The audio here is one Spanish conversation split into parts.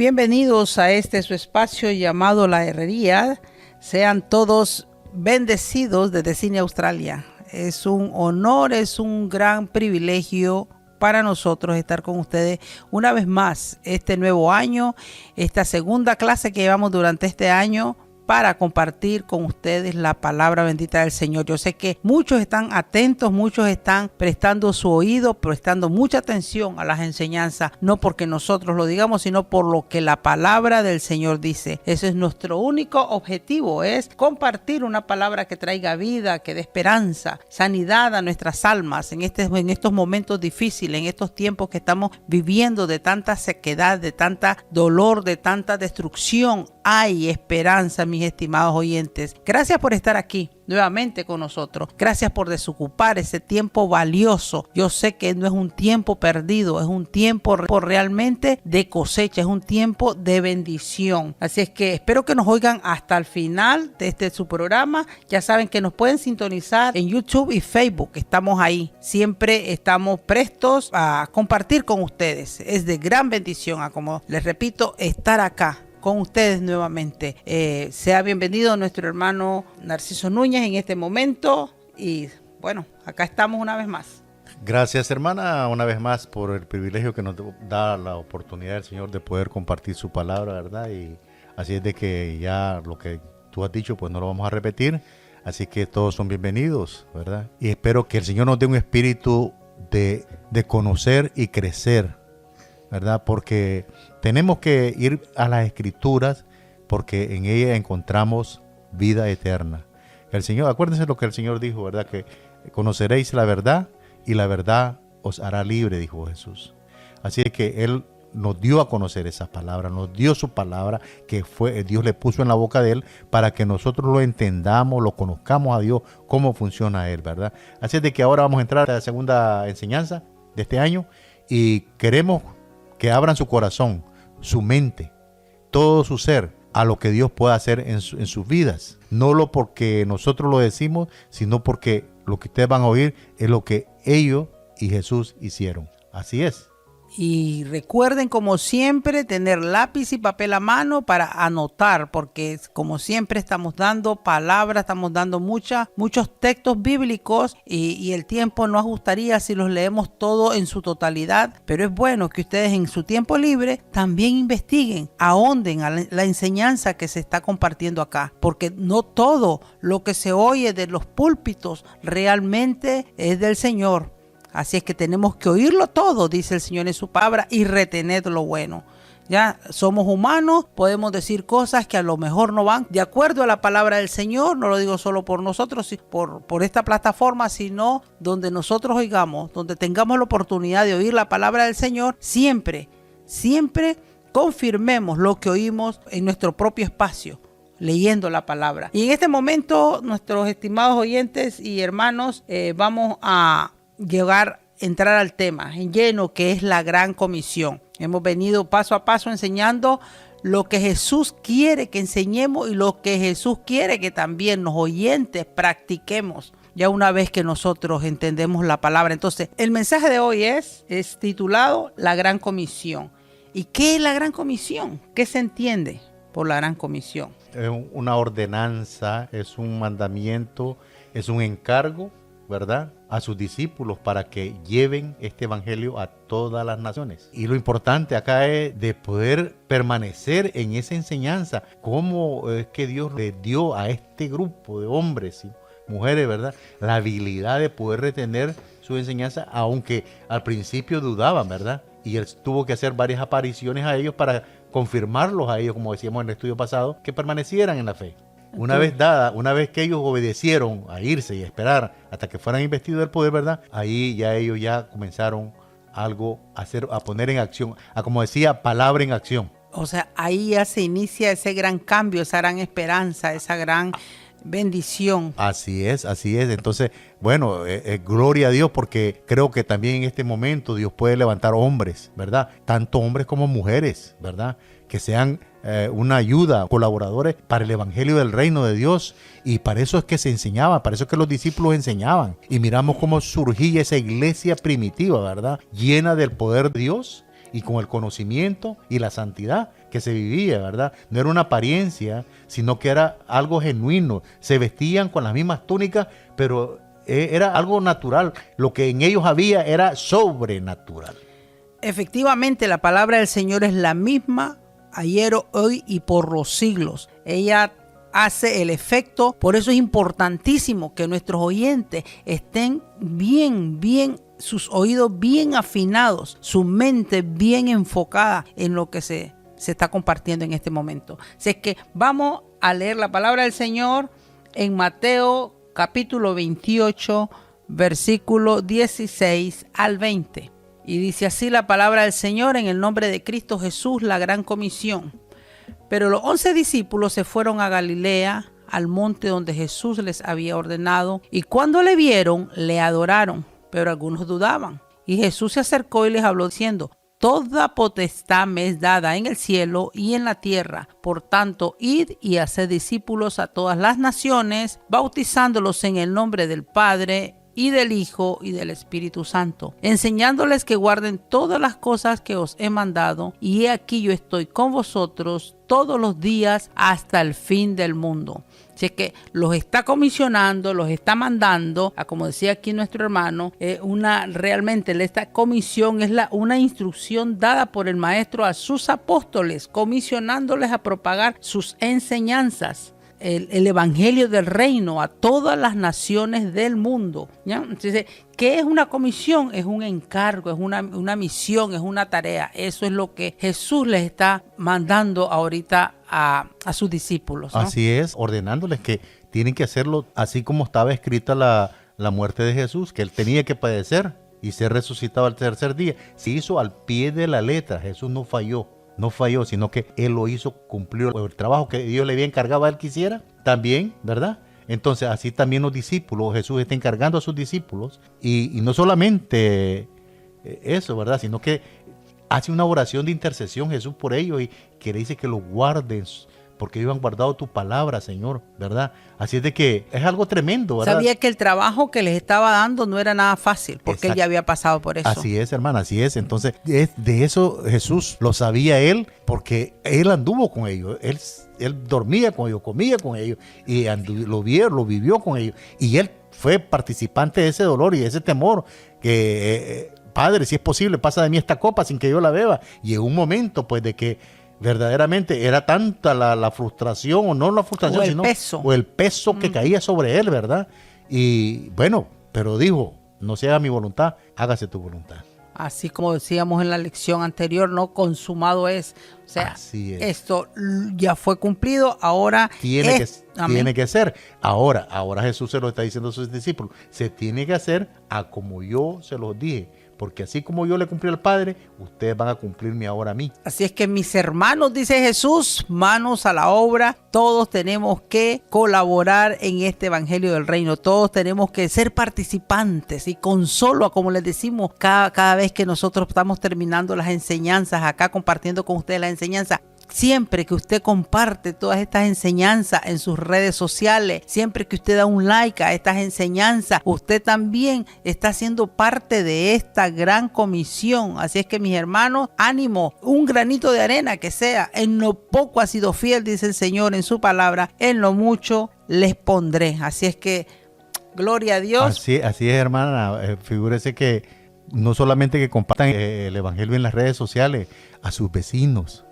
bienvenidos a este su espacio llamado La Herrería. Sean todos bendecidos desde Sydney, Australia. Es un honor, es un gran privilegio para nosotros estar con ustedes una vez más este nuevo año, esta segunda clase que llevamos durante este año para compartir con ustedes la palabra bendita del Señor. Yo sé que muchos están atentos, muchos están prestando su oído, prestando mucha atención a las enseñanzas, no porque nosotros lo digamos, sino por lo que la palabra del Señor dice. Ese es nuestro único objetivo, es compartir una palabra que traiga vida, que dé esperanza, sanidad a nuestras almas en estos momentos difíciles, en estos tiempos que estamos viviendo de tanta sequedad, de tanta dolor, de tanta destrucción. Hay esperanza, mis estimados oyentes. Gracias por estar aquí nuevamente con nosotros. Gracias por desocupar ese tiempo valioso. Yo sé que no es un tiempo perdido, es un tiempo realmente de cosecha, es un tiempo de bendición. Así es que espero que nos oigan hasta el final de su programa. Ya saben que nos pueden sintonizar en YouTube y Facebook. Estamos ahí. Siempre estamos prestos a compartir con ustedes. Es de gran bendición, como les repito, estar acá con ustedes nuevamente. Sea bienvenido nuestro hermano Narciso Núñez en este momento y bueno, acá estamos una vez más. Gracias, hermana, una vez más por el privilegio que nos da la oportunidad del Señor de poder compartir su palabra, ¿verdad? Y así es de que ya lo que tú has dicho pues no lo vamos a repetir, así que todos son bienvenidos, ¿verdad? Y espero que el Señor nos dé un espíritu de conocer y crecer, ¿verdad? Porque tenemos que ir a las Escrituras porque en ellas encontramos vida eterna. El Señor, acuérdense lo que el Señor dijo, ¿verdad? Que conoceréis la verdad y la verdad os hará libre, dijo Jesús. Así es que Él nos dio a conocer esa palabra, nos dio su palabra que Dios le puso en la boca de Él para que nosotros lo entendamos, lo conozcamos a Dios, cómo funciona Él, ¿verdad? Así es de que ahora vamos a entrar a la segunda enseñanza de este año y queremos que abran su corazón, su mente, todo su ser a lo que Dios puede hacer en sus vidas. No lo porque nosotros lo decimos, sino porque lo que ustedes van a oír es lo que ellos y Jesús hicieron. Así es. Y recuerden, como siempre, tener lápiz y papel a mano para anotar, porque como siempre estamos dando palabras, estamos dando muchos textos bíblicos y el tiempo no ajustaría si los leemos todo en su totalidad, pero es bueno que ustedes en su tiempo libre también investiguen, ahonden a la enseñanza que se está compartiendo acá, porque no todo lo que se oye de los púlpitos realmente es del Señor. Así es que tenemos que oírlo todo, dice el Señor en su palabra, y retener lo bueno. Ya somos humanos, podemos decir cosas que a lo mejor no van de acuerdo a la palabra del Señor. No lo digo solo por nosotros, por esta plataforma, sino donde nosotros oigamos, donde tengamos la oportunidad de oír la palabra del Señor. Siempre confirmemos lo que oímos en nuestro propio espacio, leyendo la palabra. Y en este momento, nuestros estimados oyentes y hermanos, vamos a entrar al tema en lleno, que es la gran comisión. Hemos venido paso a paso enseñando lo que Jesús quiere que enseñemos y lo que Jesús quiere que también los oyentes practiquemos ya una vez que nosotros entendemos la palabra. Entonces, el mensaje de hoy es titulado La Gran Comisión. ¿Y qué es la Gran Comisión? ¿Qué se entiende por la Gran Comisión? Es una ordenanza, es un mandamiento, es un encargo, ¿verdad?, a sus discípulos para que lleven este evangelio a todas las naciones. Y lo importante acá es de poder permanecer en esa enseñanza. Cómo es que Dios le dio a este grupo de hombres y mujeres, ¿verdad?, la habilidad de poder retener su enseñanza, aunque al principio dudaban, ¿verdad? Y Él tuvo que hacer varias apariciones a ellos para confirmarlos a ellos, como decíamos en el estudio pasado, que permanecieran en la fe. Una vez dada, una vez que ellos obedecieron a irse y a esperar hasta que fueran investidos del poder, ¿verdad? Ahí ya ellos ya comenzaron algo a hacer, a poner en acción, a, como decía, palabra en acción. O sea, ahí ya se inicia ese gran cambio, esa gran esperanza, esa gran bendición. Así es, así es. Entonces, bueno, gloria a Dios, porque creo que también en este momento Dios puede levantar hombres, ¿verdad? Tanto hombres como mujeres, ¿verdad? Que sean una ayuda, colaboradores para el evangelio del reino de Dios. Y para eso es que se enseñaba, para eso es que los discípulos enseñaban. Y miramos cómo surgía esa iglesia primitiva, ¿verdad? Llena del poder de Dios y con el conocimiento y la santidad que se vivía, ¿verdad? No era una apariencia, sino que era algo genuino. Se vestían con las mismas túnicas, pero era algo natural. Lo que en ellos había era sobrenatural. Efectivamente, la palabra del Señor es la misma ayer, hoy y por los siglos. Ella hace el efecto. Por eso es importantísimo que nuestros oyentes estén bien, sus oídos bien afinados, su mente bien enfocada en lo que se está compartiendo en este momento. Así es que vamos a leer la palabra del Señor en Mateo capítulo 28, versículo 16 al 20. Y dice así la palabra del Señor: en el nombre de Cristo Jesús, la gran comisión. Pero los 11 discípulos se fueron a Galilea, al monte donde Jesús les había ordenado, y cuando le vieron, le adoraron, pero algunos dudaban. Y Jesús se acercó y les habló diciendo: toda potestad me es dada en el cielo y en la tierra. Por tanto, id y haced discípulos a todas las naciones, bautizándolos en el nombre del Padre, y del Hijo, y del Espíritu Santo, enseñándoles que guarden todas las cosas que os he mandado, y he aquí yo estoy con vosotros todos los días hasta el fin del mundo. Así que los está comisionando, los está mandando, como decía aquí nuestro hermano, realmente esta comisión es una instrucción dada por el Maestro a sus apóstoles, comisionándoles a propagar sus enseñanzas. El evangelio del reino a todas las naciones del mundo, ¿ya? Entonces, ¿qué es una comisión? Es un encargo, es una misión, es una tarea. Eso es lo que Jesús les está mandando ahorita a sus discípulos, ¿no? Así es, ordenándoles que tienen que hacerlo así como estaba escrita la muerte de Jesús, que él tenía que padecer y ser resucitado al tercer día. Se hizo al pie de la letra. Jesús no falló. No falló, sino que él lo hizo, cumplió el trabajo que Dios le había encargado a él que hiciera también, ¿verdad? Entonces así también los discípulos, Jesús está encargando a sus discípulos y no solamente eso, ¿verdad? Sino que hace una oración de intercesión Jesús por ellos y que le dice que los guarden porque ellos han guardado tu palabra, Señor, ¿verdad? Así es de que es algo tremendo, ¿verdad? Sabía que el trabajo que les estaba dando no era nada fácil, porque él ya había pasado por eso. Así es, hermana, así es. Entonces, de eso Jesús lo sabía él, porque él anduvo con ellos. Él dormía con ellos, comía con ellos, y lo vivió con ellos. Y él fue participante de ese dolor y de ese temor que, Padre, si es posible, pasa de mí esta copa sin que yo la beba. Y en un momento, pues, de que verdaderamente era tanta la frustración, o no la frustración, o el peso que caía sobre él, ¿verdad? Y bueno, pero dijo: no se haga mi voluntad, hágase tu voluntad. Así como decíamos en la lección anterior, ¿no? Consumado es. O sea, esto ya fue cumplido, ahora tiene que ser. Ahora Jesús se lo está diciendo a sus discípulos: se tiene que hacer a como yo se los dije. Porque así como yo le cumplí al Padre, ustedes van a cumplirme ahora a mí. Así es que mis hermanos, dice Jesús, manos a la obra. Todos tenemos que colaborar en este evangelio del reino. Todos tenemos que ser participantes y con solo, como les decimos, cada vez que nosotros estamos terminando las enseñanzas, acá compartiendo con ustedes la enseñanza. Siempre que usted comparte todas estas enseñanzas en sus redes sociales, siempre que usted da un like a estas enseñanzas, usted también está siendo parte de esta gran comisión. Así es que, mis hermanos, ánimo, un granito de arena que sea. En lo poco has sido fiel, dice el Señor en su palabra, en lo mucho les pondré. Así es que, gloria a Dios. Así es, hermana. Figúrese que no solamente que compartan el evangelio en las redes sociales, a sus vecinos.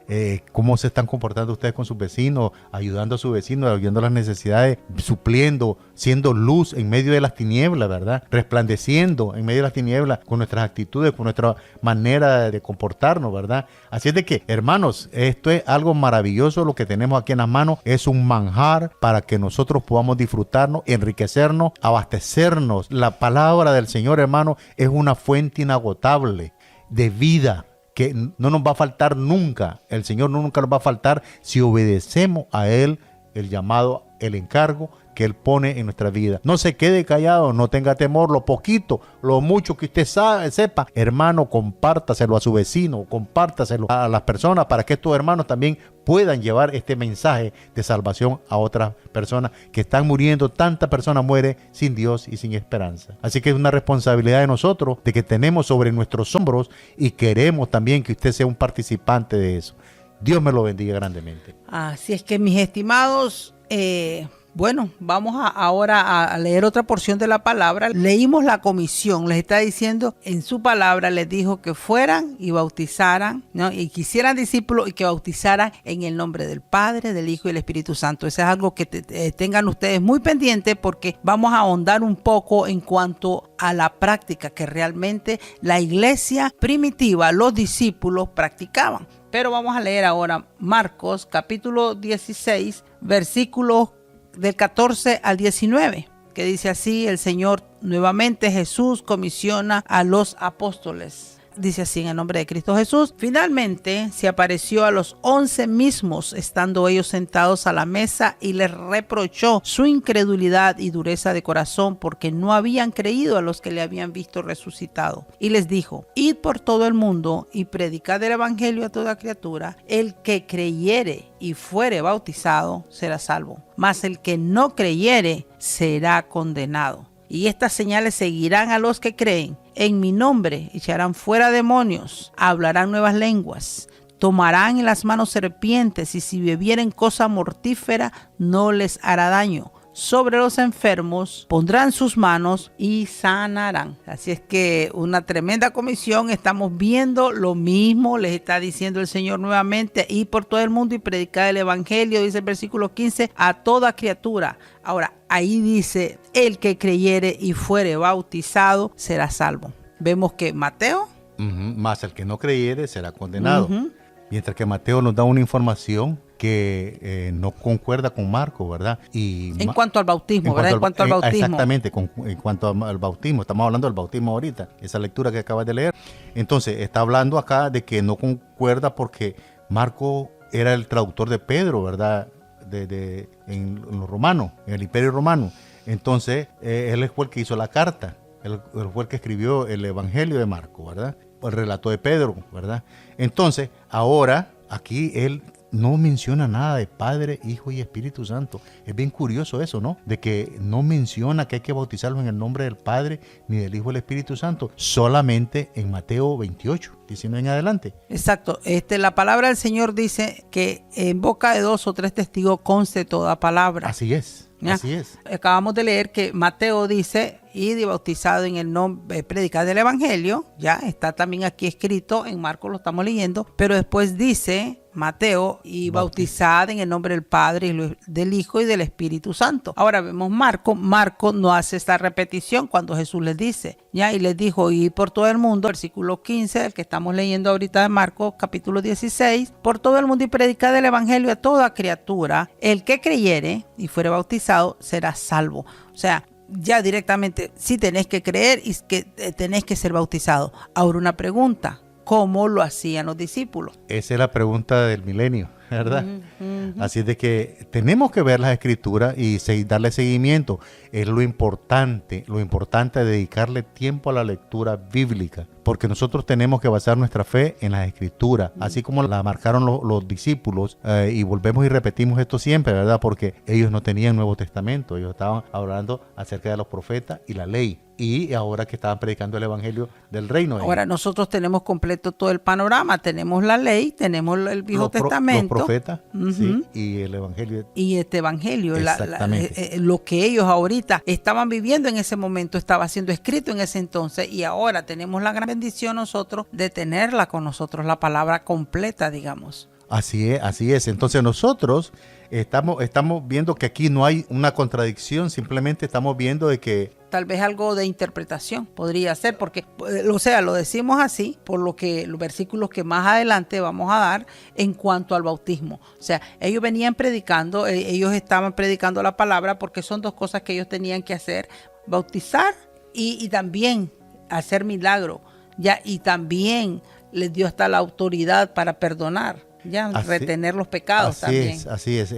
Cómo se están comportando ustedes con sus vecinos, ayudando a sus vecinos, ayudando a las necesidades, supliendo, siendo luz en medio de las tinieblas, ¿verdad? Resplandeciendo en medio de las tinieblas con nuestras actitudes, con nuestra manera de comportarnos, ¿verdad? Así es de que, hermanos, esto es algo maravilloso. Lo que tenemos aquí en las manos es un manjar para que nosotros podamos disfrutarnos, enriquecernos, abastecernos. La palabra del Señor, hermano, es una fuente inagotable de vida, que no nos va a faltar nunca. El Señor nunca nos va a faltar si obedecemos a Él el llamado, el encargo que Él pone en nuestra vida. No se quede callado, no tenga temor. Lo poquito, lo mucho que usted sepa, hermano, compártaselo a su vecino, compártaselo a las personas para que estos hermanos también puedan llevar este mensaje de salvación a otras personas que están muriendo. Tanta persona muere sin Dios y sin esperanza. Así que es una responsabilidad de nosotros, de que tenemos sobre nuestros hombros, y queremos también que usted sea un participante de eso. Dios me lo bendiga grandemente. Así es que, mis estimados, bueno, vamos ahora a leer otra porción de la palabra. Leímos la comisión, les está diciendo en su palabra, les dijo que fueran y bautizaran, ¿no? Y que hicieran discípulos y que bautizaran en el nombre del Padre, del Hijo y del Espíritu Santo. Eso es algo que tengan ustedes muy pendiente, porque vamos a ahondar un poco en cuanto a la práctica que realmente la iglesia primitiva, los discípulos practicaban. Pero vamos a leer ahora Marcos capítulo 16, versículos del 14 al 19, que dice así: el Señor nuevamente Jesús comisiona a los apóstoles. Dice así, en el nombre de Cristo Jesús. Finalmente se apareció a los 11 mismos, estando ellos sentados a la mesa, y les reprochó su incredulidad y dureza de corazón, porque no habían creído a los que le habían visto resucitado. Y les dijo: id por todo el mundo y predicad el evangelio a toda criatura. El que creyere y fuere bautizado será salvo, mas el que no creyere será condenado. Y estas señales seguirán a los que creen. En mi nombre echarán fuera demonios, hablarán nuevas lenguas, tomarán en las manos serpientes, y si bebieren cosa mortífera no les hará daño. Sobre los enfermos pondrán sus manos y sanarán. Así es que una tremenda comisión. Estamos viendo lo mismo, les está diciendo el Señor nuevamente: ir por todo el mundo y predicar el evangelio, dice el versículo 15, a toda criatura. Ahora, ahí dice: el que creyere y fuere bautizado será salvo. Vemos que Mateo, más el que no creyere será condenado. Mientras que Mateo nos da una información que no concuerda con Marcos, ¿verdad? Y en cuanto al bautismo, ¿verdad? En cuanto al bautismo. Exactamente, en cuanto al bautismo. Estamos hablando del bautismo ahorita, esa lectura que acabas de leer. Entonces, está hablando acá de que no concuerda porque Marcos era el traductor de Pedro, ¿verdad? En los romanos, en el Imperio Romano. Entonces, él fue el que hizo la carta, él fue el que escribió el Evangelio de Marcos, ¿verdad? El relato de Pedro, ¿verdad? Entonces, ahora, aquí él no menciona nada de Padre, Hijo y Espíritu Santo. Es bien curioso eso, ¿no? De que no menciona que hay que bautizarlos en el nombre del Padre, ni del Hijo y del Espíritu Santo. Solamente en Mateo 28, diciendo en adelante. Exacto. La palabra del Señor dice que en boca de 2 o 3 testigos conste toda palabra. Así es. ¿Ya? Así es. Acabamos de leer que Mateo dice: id y bautizado en el nombre, predicad del evangelio. Ya está también aquí escrito, en Marcos lo estamos leyendo, pero después dice Mateo: y bautizad en el nombre del Padre, del Hijo y del Espíritu Santo. Ahora vemos Marcos no hace esta repetición cuando Jesús les dice, ya, y les dijo: id por todo el mundo, versículo 15, el que estamos leyendo ahorita de Marcos capítulo 16, por todo el mundo y predicad el evangelio a toda criatura. El que creyere y fuere bautizado será salvo. O sea, ya directamente, si tenés que creer y que tenés que ser bautizado. Ahora una pregunta: ¿cómo lo hacían los discípulos? Esa es la pregunta del milenio, ¿verdad? Así es de que tenemos que ver las escrituras y darle seguimiento. Es lo importante de dedicarle tiempo a la lectura bíblica, porque nosotros tenemos que basar nuestra fe en las escrituras, así como la marcaron los discípulos, y volvemos y repetimos esto siempre, ¿verdad? Porque ellos no tenían Nuevo Testamento, ellos estaban hablando acerca de los profetas y la ley. Y ahora que estaban predicando el evangelio del reino. Ahora nosotros tenemos completo todo el panorama. Tenemos la ley, tenemos el Viejo Testamento, los profetas, sí, y el evangelio. Y este evangelio, exactamente. lo que ellos ahorita estaban viviendo en ese momento estaba siendo escrito en ese entonces, y ahora tenemos la gran bendición nosotros de tenerla con nosotros, la palabra completa, digamos. Así es. Entonces nosotros estamos viendo que aquí no hay una contradicción, simplemente estamos viendo de que tal vez algo de interpretación podría ser, porque, o sea, lo decimos así por lo que los versículos que más adelante vamos a dar en cuanto al bautismo. O sea, ellos venían predicando, ellos estaban predicando la palabra, porque son dos cosas que ellos tenían que hacer: bautizar y también hacer milagro, ya, y también les dio hasta la autoridad para perdonar, ya, retener los pecados también. Así es.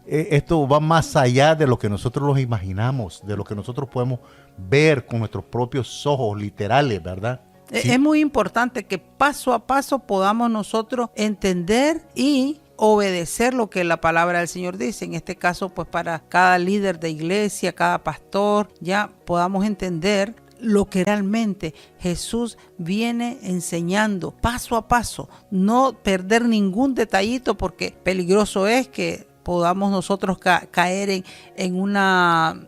Esto va más allá de lo que nosotros los imaginamos, de lo que nosotros podemos ver con nuestros propios ojos literales, ¿verdad? Sí. Es muy importante que paso a paso podamos nosotros entender y obedecer lo que la palabra del Señor dice. En este caso, pues para cada líder de iglesia, cada pastor, ya podamos entender lo que realmente Jesús viene enseñando paso a paso. No perder ningún detallito, porque peligroso es que podamos nosotros caer en una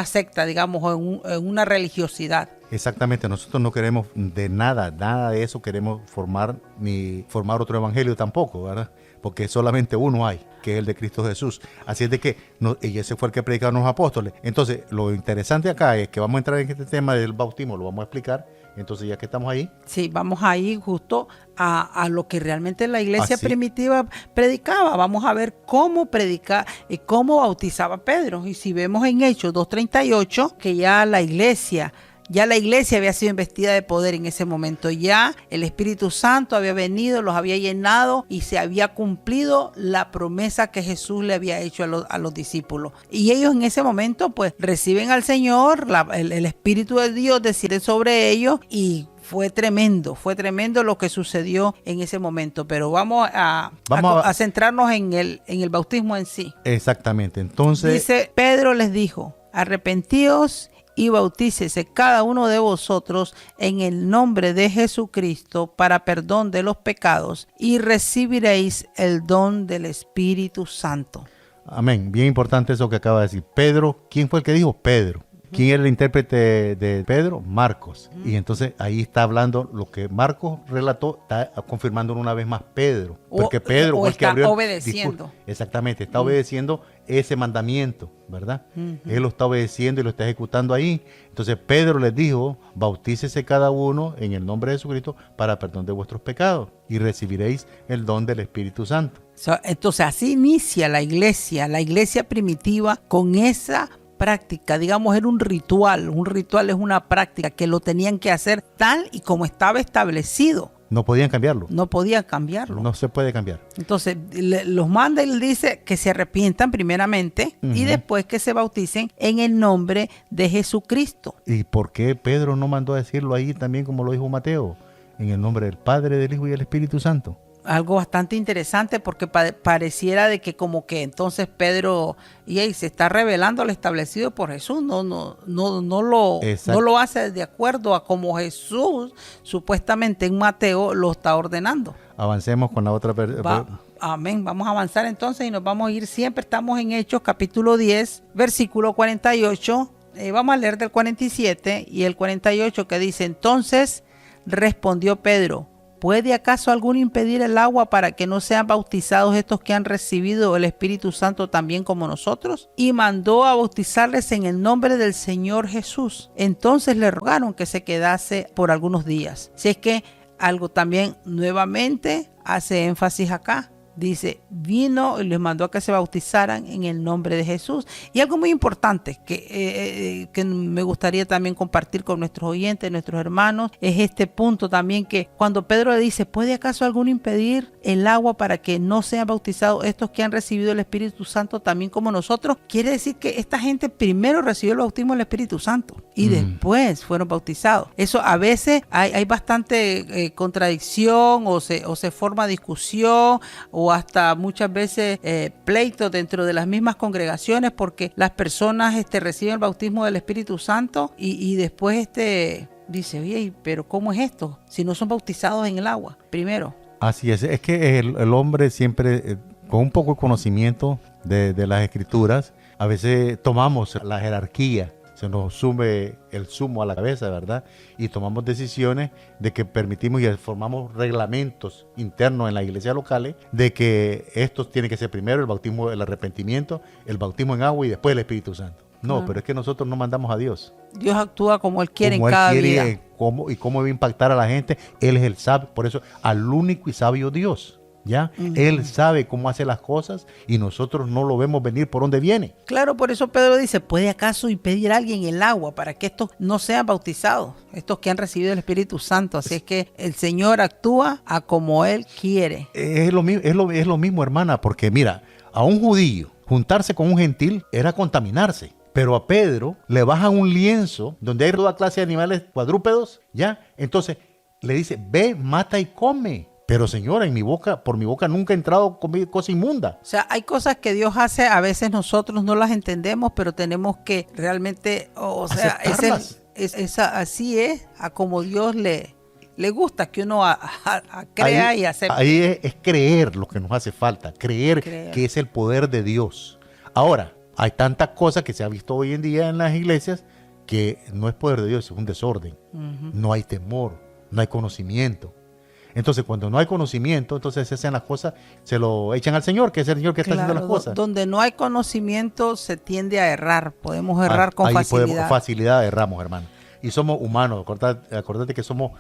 secta, digamos, o en una religiosidad. Exactamente, nosotros no queremos de nada de eso queremos formar, ni formar otro evangelio tampoco, ¿verdad? Porque solamente uno hay, que es el de Cristo Jesús. Así es de que, y ese fue el que predicaron los apóstoles. Entonces, lo interesante acá es que vamos a entrar en este tema del bautismo, lo vamos a explicar. Entonces, ya que estamos ahí. Sí, vamos a ir justo a lo que realmente la iglesia primitiva predicaba. Vamos a ver cómo predica y cómo bautizaba Pedro. Y si vemos en Hechos 2:38, que ya la iglesia había sido investida de poder en ese momento. Ya el Espíritu Santo había venido, los había llenado y se había cumplido la promesa que Jesús le había hecho a los discípulos. Y ellos en ese momento pues reciben al Señor, el Espíritu de Dios desciende sobre ellos y fue tremendo lo que sucedió en ese momento. Pero vamos a centrarnos en el bautismo en sí. Exactamente. Entonces dice, Pedro les dijo, arrepentíos y bautícese cada uno de vosotros en el nombre de Jesucristo para perdón de los pecados y recibiréis el don del Espíritu Santo. Amén. Bien importante eso que acaba de decir. Pedro, ¿quién fue el que dijo? Pedro. ¿Quién era el intérprete de Pedro? Marcos. Y entonces ahí está hablando lo que Marcos relató, está confirmando una vez más Pedro. Porque Pedro fue el que abrió. Obedeciendo. Exactamente, está obedeciendo ese mandamiento, ¿verdad? Él lo está obedeciendo y lo está ejecutando ahí. Entonces Pedro les dijo, bautícese cada uno en el nombre de Jesucristo para perdón de vuestros pecados y recibiréis el don del Espíritu Santo. Entonces así inicia la iglesia primitiva con esa práctica, digamos, era un ritual es una práctica que lo tenían que hacer tal y como estaba establecido. No podían cambiarlo. No se puede cambiar. Entonces los manda y les dice que se arrepientan primeramente y después que se bauticen en el nombre de Jesucristo. ¿Y por qué Pedro no mandó a decirlo ahí también como lo dijo Mateo? En el nombre del Padre, del Hijo y del Espíritu Santo. Algo bastante interesante porque pareciera de que como que entonces Pedro se está revelando lo establecido por Jesús, no lo hace de acuerdo a como Jesús supuestamente en Mateo lo está ordenando. Avancemos con la otra. Amén, vamos a avanzar entonces y nos vamos a ir siempre, estamos en Hechos capítulo 10, versículo 48, vamos a leer del 47 y el 48 que dice, entonces respondió Pedro, ¿puede acaso alguno impedir el agua para que no sean bautizados estos que han recibido el Espíritu Santo también como nosotros? Y mandó a bautizarles en el nombre del Señor Jesús. Entonces le rogaron que se quedase por algunos días. Si es que algo también nuevamente hace énfasis acá. Dice, vino y les mandó a que se bautizaran en el nombre de Jesús. Y algo muy importante que me gustaría también compartir con nuestros oyentes, nuestros hermanos, es este punto también que cuando Pedro le dice, ¿puede acaso alguno impedir el agua para que no sean bautizados estos que han recibido el Espíritu Santo también como nosotros? Quiere decir que esta gente primero recibió el bautismo del Espíritu Santo y después fueron bautizados. Eso a veces hay bastante contradicción o se forma discusión o hasta muchas veces pleitos dentro de las mismas congregaciones porque las personas reciben el bautismo del Espíritu Santo y después dice, oye, pero ¿cómo es esto? Si no son bautizados en el agua, primero. Así es que el hombre siempre, con un poco de conocimiento de las Escrituras, a veces tomamos la jerarquía, se nos sube el sumo a la cabeza, ¿verdad? Y tomamos decisiones de que permitimos y formamos reglamentos internos en las iglesias locales de que estos tienen que ser primero el bautismo, el arrepentimiento, el bautismo en agua y después el Espíritu Santo. No, pero es que nosotros no mandamos a Dios. Dios actúa como Él quiere en cada vida. Cómo va a impactar a la gente. Él es el sabio, por eso al único y sabio Dios. ¿Ya? Él sabe cómo hace las cosas y nosotros no lo vemos venir por dónde viene. Claro, por eso Pedro dice, ¿puede acaso impedir a alguien el agua para que estos no sean bautizados? Estos que han recibido el Espíritu Santo. Así es que el Señor actúa a como Él quiere. Es lo mismo, hermana, porque mira, a un judío juntarse con un gentil era contaminarse. Pero a Pedro le bajan un lienzo donde hay toda clase de animales cuadrúpedos, ¿ya? Entonces le dice, ve, mata y come. Pero señora, por mi boca nunca ha entrado cosa inmunda. O sea, hay cosas que Dios hace, a veces nosotros no las entendemos, pero tenemos que realmente, Así es, a como Dios le gusta que uno crea ahí, y acepte. Ahí es creer lo que nos hace falta, creer que es el poder de Dios. Ahora, hay tantas cosas que se ha visto hoy en día en las iglesias que no es poder de Dios, es un desorden. No hay temor, no hay conocimiento. Entonces, cuando no hay conocimiento, entonces se hacen las cosas, se lo echan al Señor, que es el Señor que está haciendo las cosas. Donde no hay conocimiento se tiende a errar, podemos errar con facilidad. Facilidad erramos, hermano. Y somos humanos, acordate que somos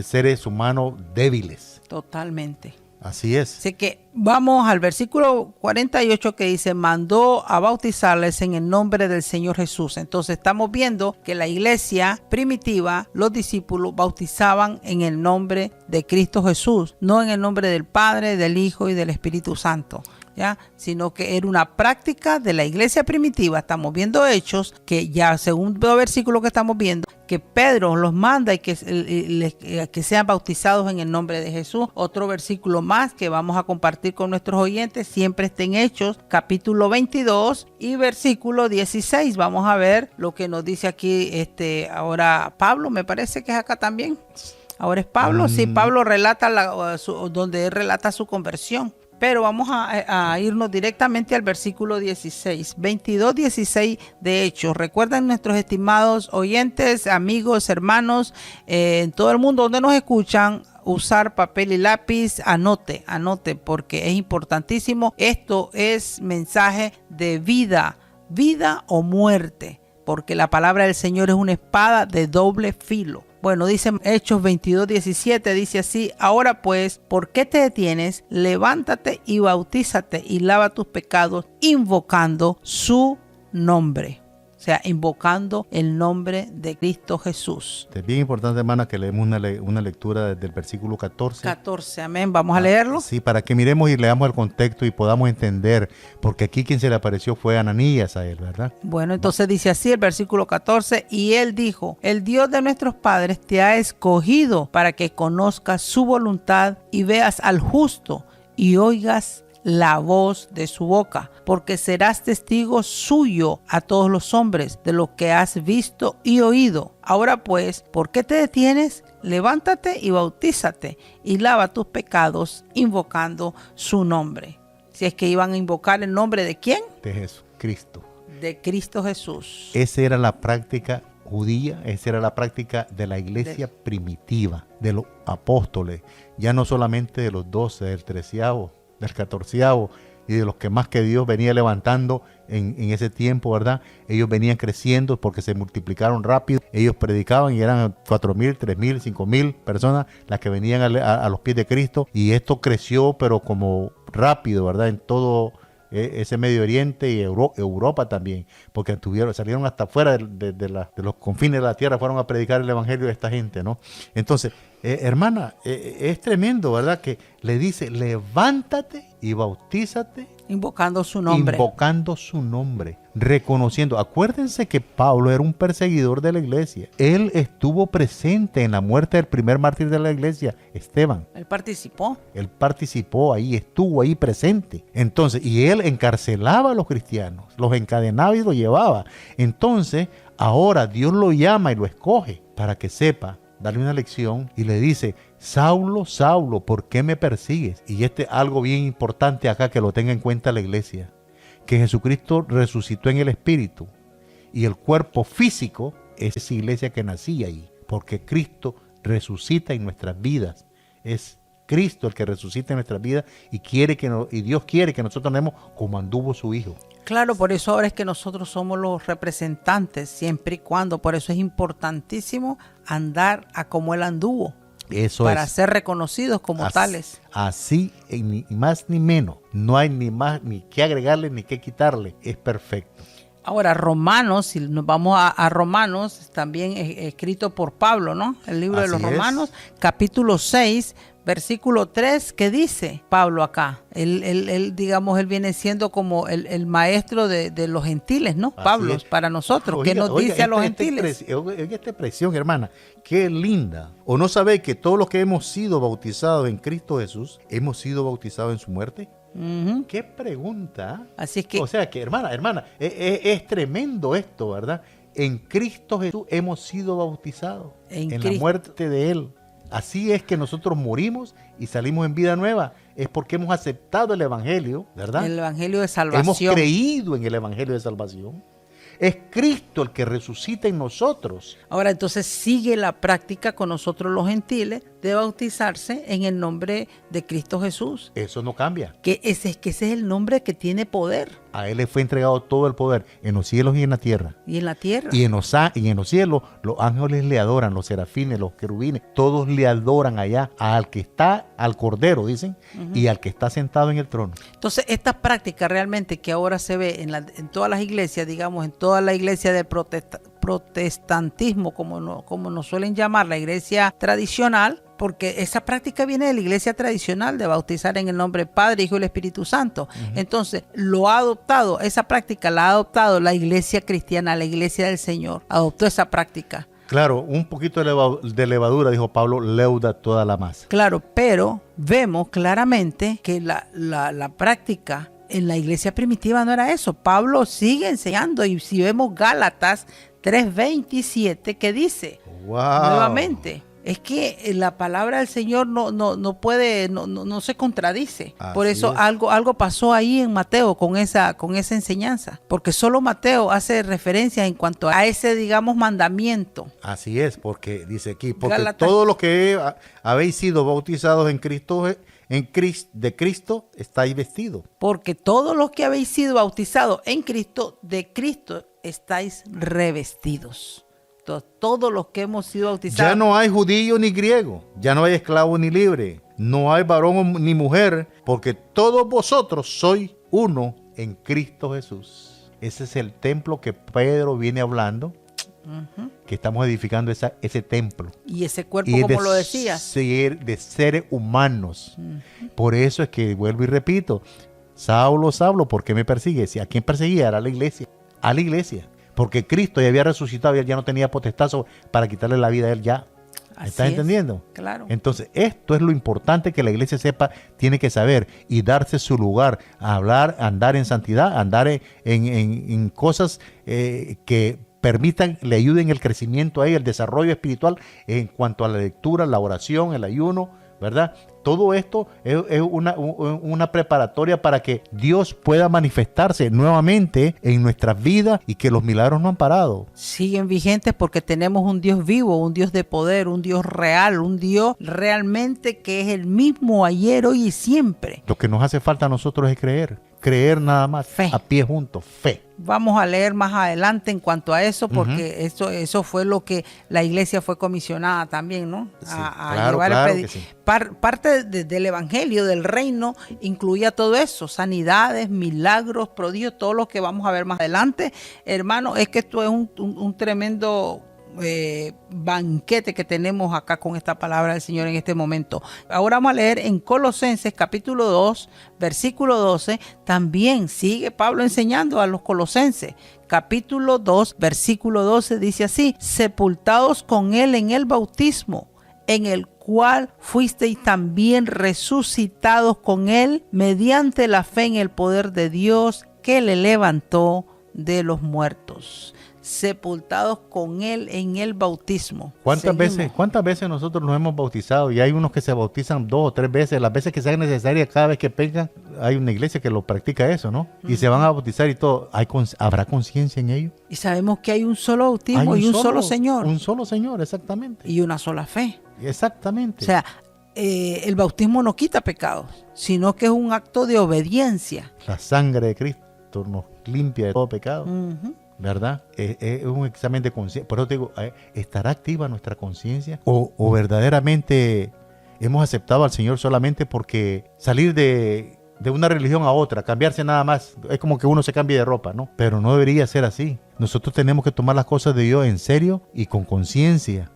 seres humanos débiles. Totalmente. Así es. Así que vamos al versículo 48 que dice, mandó a bautizarles en el nombre del Señor Jesús. Entonces estamos viendo que la iglesia primitiva, los discípulos bautizaban en el nombre de Cristo Jesús, no en el nombre del Padre, del Hijo y del Espíritu Santo, ¿ya? Sino que era una práctica de la iglesia primitiva. Estamos viendo Hechos, que ya segundo versículo que estamos viendo, que Pedro los manda y que sean bautizados en el nombre de Jesús. Otro versículo más que vamos a compartir con nuestros oyentes, siempre está en Hechos, capítulo 22 y versículo 16. Vamos a ver lo que nos dice aquí ahora Pablo, me parece que es acá también. Ahora es Pablo, sí, Pablo relata donde él relata su conversión. Pero vamos a irnos directamente al versículo 16, 22, 16 de Hechos. Recuerden, nuestros estimados oyentes, amigos, hermanos, en todo el mundo donde nos escuchan, usar papel y lápiz, anote, porque es importantísimo. Esto es mensaje de vida o muerte, porque la palabra del Señor es una espada de doble filo. Bueno, dice Hechos 22, 17, dice así, ahora pues, ¿por qué te detienes? Levántate y bautízate y lava tus pecados, invocando su nombre. O sea, invocando el nombre de Cristo Jesús. Es bien importante, hermana, que leemos una lectura desde el versículo 14. 14, amén. Vamos a leerlo. Sí, para que miremos y leamos el contexto y podamos entender, porque aquí quien se le apareció fue Ananías a él, ¿verdad? Bueno, entonces dice así el versículo 14, y él dijo, el Dios de nuestros padres te ha escogido para que conozcas su voluntad y veas al justo y oigas la voz de su boca, porque serás testigo suyo a todos los hombres de lo que has visto y oído. Ahora pues, ¿por qué te detienes? Levántate y bautízate y lava tus pecados invocando su nombre. Si es que iban a invocar el nombre de ¿quién? De Jesucristo. De Cristo Jesús. Esa era la práctica judía, esa era la práctica de la iglesia primitiva, de los apóstoles, ya no solamente de los 12, del 13º, del 14º y de los que más que Dios venía levantando en ese tiempo, ¿verdad? Ellos venían creciendo porque se multiplicaron rápido. Ellos predicaban y eran 4,000, 3,000, 5,000 personas las que venían a los pies de Cristo. Y esto creció, pero como rápido, ¿verdad? En todo ese Medio Oriente y Europa también, porque salieron hasta fuera de los confines de la tierra, fueron a predicar el evangelio de esta gente, ¿no? Entonces, hermana, es tremendo, ¿verdad? Que le dice, levántate y bautízate. Invocando su nombre. Invocando su nombre. Reconociendo. Acuérdense que Pablo era un perseguidor de la iglesia. Él estuvo presente en la muerte del primer mártir de la iglesia, Esteban. Él participó. Él participó ahí, estuvo ahí presente. Entonces, y él encarcelaba a los cristianos, los encadenaba y los llevaba. Entonces, ahora Dios lo llama y lo escoge para que sepa, darle una lección y le dice, Saulo, Saulo, ¿por qué me persigues? Y algo bien importante acá que lo tenga en cuenta la iglesia, que Jesucristo resucitó en el espíritu y el cuerpo físico es esa iglesia que nacía ahí, porque Cristo resucita en nuestras vidas. Es Cristo el que resucita en nuestras vidas y Dios quiere que nosotros andemos como anduvo su Hijo. Claro, por eso ahora es que nosotros somos los representantes, siempre y cuando. Por eso es importantísimo andar a como Él anduvo. Eso para ser reconocidos como tales. Así, ni más ni menos. No hay ni más ni que agregarle ni que quitarle. Es perfecto. Ahora, Romanos, si nos vamos a Romanos, también escrito por Pablo, ¿no? El libro de los Romanos, capítulo 6, versículo 3, ¿qué dice Pablo acá? Él viene siendo como el maestro de los gentiles, ¿no? Pablo, para nosotros. ¿Qué nos dice a los gentiles? Oiga esta expresión, hermana, qué linda. ¿O no sabéis que todos los que hemos sido bautizados en Cristo Jesús, hemos sido bautizados en su muerte? Uh-huh. Qué pregunta. Así es que, o sea que, hermana, es tremendo esto, ¿verdad? en Cristo Jesús hemos sido bautizados, en la Cristo. muerte de Él. Así es que nosotros morimos y salimos en vida nueva. Es porque hemos aceptado el Evangelio, ¿verdad? El Evangelio de salvación. Hemos creído en el Evangelio de salvación. Es Cristo el que resucita en nosotros. Ahora entonces sigue la práctica con nosotros los gentiles de bautizarse en el nombre de Cristo Jesús. Eso no cambia. Que ese es el nombre que tiene poder. A Él le fue entregado todo el poder en los cielos y en la tierra. Y en la tierra. Y en los cielos los ángeles le adoran, los serafines, los querubines, todos le adoran allá al que está, al Cordero, dicen, y al que está sentado en el trono. Entonces, esta práctica realmente que ahora se ve en todas las iglesias, digamos, en toda la iglesia del protestantismo, como nos suelen llamar, la iglesia tradicional, porque esa práctica viene de la iglesia tradicional de bautizar en el nombre del Padre, Hijo y el Espíritu Santo. Entonces, esa práctica la ha adoptado la iglesia cristiana, la iglesia del Señor, adoptó esa práctica. Claro, un poquito de levadura, dijo Pablo, leuda toda la masa. Claro, pero vemos claramente que la práctica en la iglesia primitiva no era eso. Pablo sigue enseñando, y si vemos Gálatas 3:27, que dice, wow, nuevamente, es que la palabra del Señor no se contradice. Así Por eso es. algo pasó ahí en Mateo con esa enseñanza, porque solo Mateo hace referencia en cuanto a ese, digamos, mandamiento. Así es, porque dice aquí, porque Gálatas. todos los que habéis sido bautizados en Cristo, de Cristo estáis vestidos. Porque todos los que habéis sido bautizados en Cristo, de Cristo estáis revestidos. Todos los que hemos sido bautizados. Ya no hay judío ni griego, ya no hay esclavo ni libre, no hay varón ni mujer, porque todos vosotros sois uno en Cristo Jesús. Ese es el templo que Pedro viene hablando, que estamos edificando ese templo. Y ese cuerpo, Y como lo decías. de seres humanos. Por eso es que vuelvo y repito, Saulo, Saulo, ¿por qué me persigues? ¿A quién perseguía? Era a la iglesia. A la iglesia. Porque Cristo ya había resucitado y él ya no tenía potestad para quitarle la vida a él ya. Así ¿Estás es, entendiendo? claro. Entonces, esto es lo importante que la iglesia sepa, tiene que saber y darse su lugar, a hablar, andar en santidad, andar en cosas que permitan, le ayuden el crecimiento a ella, el desarrollo espiritual en cuanto a la lectura, la oración, el ayuno, ¿verdad? Todo esto es una preparatoria para que Dios pueda manifestarse nuevamente en nuestras vidas y que los milagros no han parado. Siguen vigentes porque tenemos un Dios vivo, un Dios de poder, un Dios real, un Dios realmente que es el mismo ayer, hoy y siempre. Lo que nos hace falta a nosotros es creer nada más, Fe. a pie juntos, fe. Vamos a leer más adelante en cuanto a eso, porque eso fue lo que la iglesia fue comisionada también, ¿no? Sí, claro que sí. Parte del evangelio, del reino, incluía todo eso, sanidades, milagros, prodigios, todo lo que vamos a ver más adelante. Hermano, es que esto es un tremendo banquete que tenemos acá con esta palabra del Señor en este momento. Ahora vamos a leer en Colosenses capítulo 2, versículo 12. También sigue Pablo enseñando a los colosenses. Capítulo 2, versículo 12 dice así: sepultados con él en el bautismo, en el cual fuisteis también resucitados con él mediante la fe en el poder de Dios que le levantó de los muertos. Sepultados con él en el bautismo. ¿Cuántas veces nosotros nos hemos bautizado? Y hay unos que se bautizan 2 o 3 veces, las veces que sean necesarias, cada vez que pecan. Hay una iglesia que lo practica eso, ¿no? Y se van a bautizar y todo. ¿Habrá conciencia en ello? Y sabemos que hay un solo bautismo y un solo Señor. Un solo Señor, exactamente. Y una sola fe. Exactamente. O sea, el bautismo no quita pecados, sino que es un acto de obediencia. La sangre de Cristo nos limpia de todo pecado. ¿Verdad? Es un examen de conciencia. Por eso te digo, ¿estará activa nuestra conciencia? ¿O verdaderamente hemos aceptado al Señor solamente porque salir de una religión a otra, cambiarse nada más, es como que uno se cambie de ropa, ¿no? Pero no debería ser así. Nosotros tenemos que tomar las cosas de Dios en serio y con conciencia.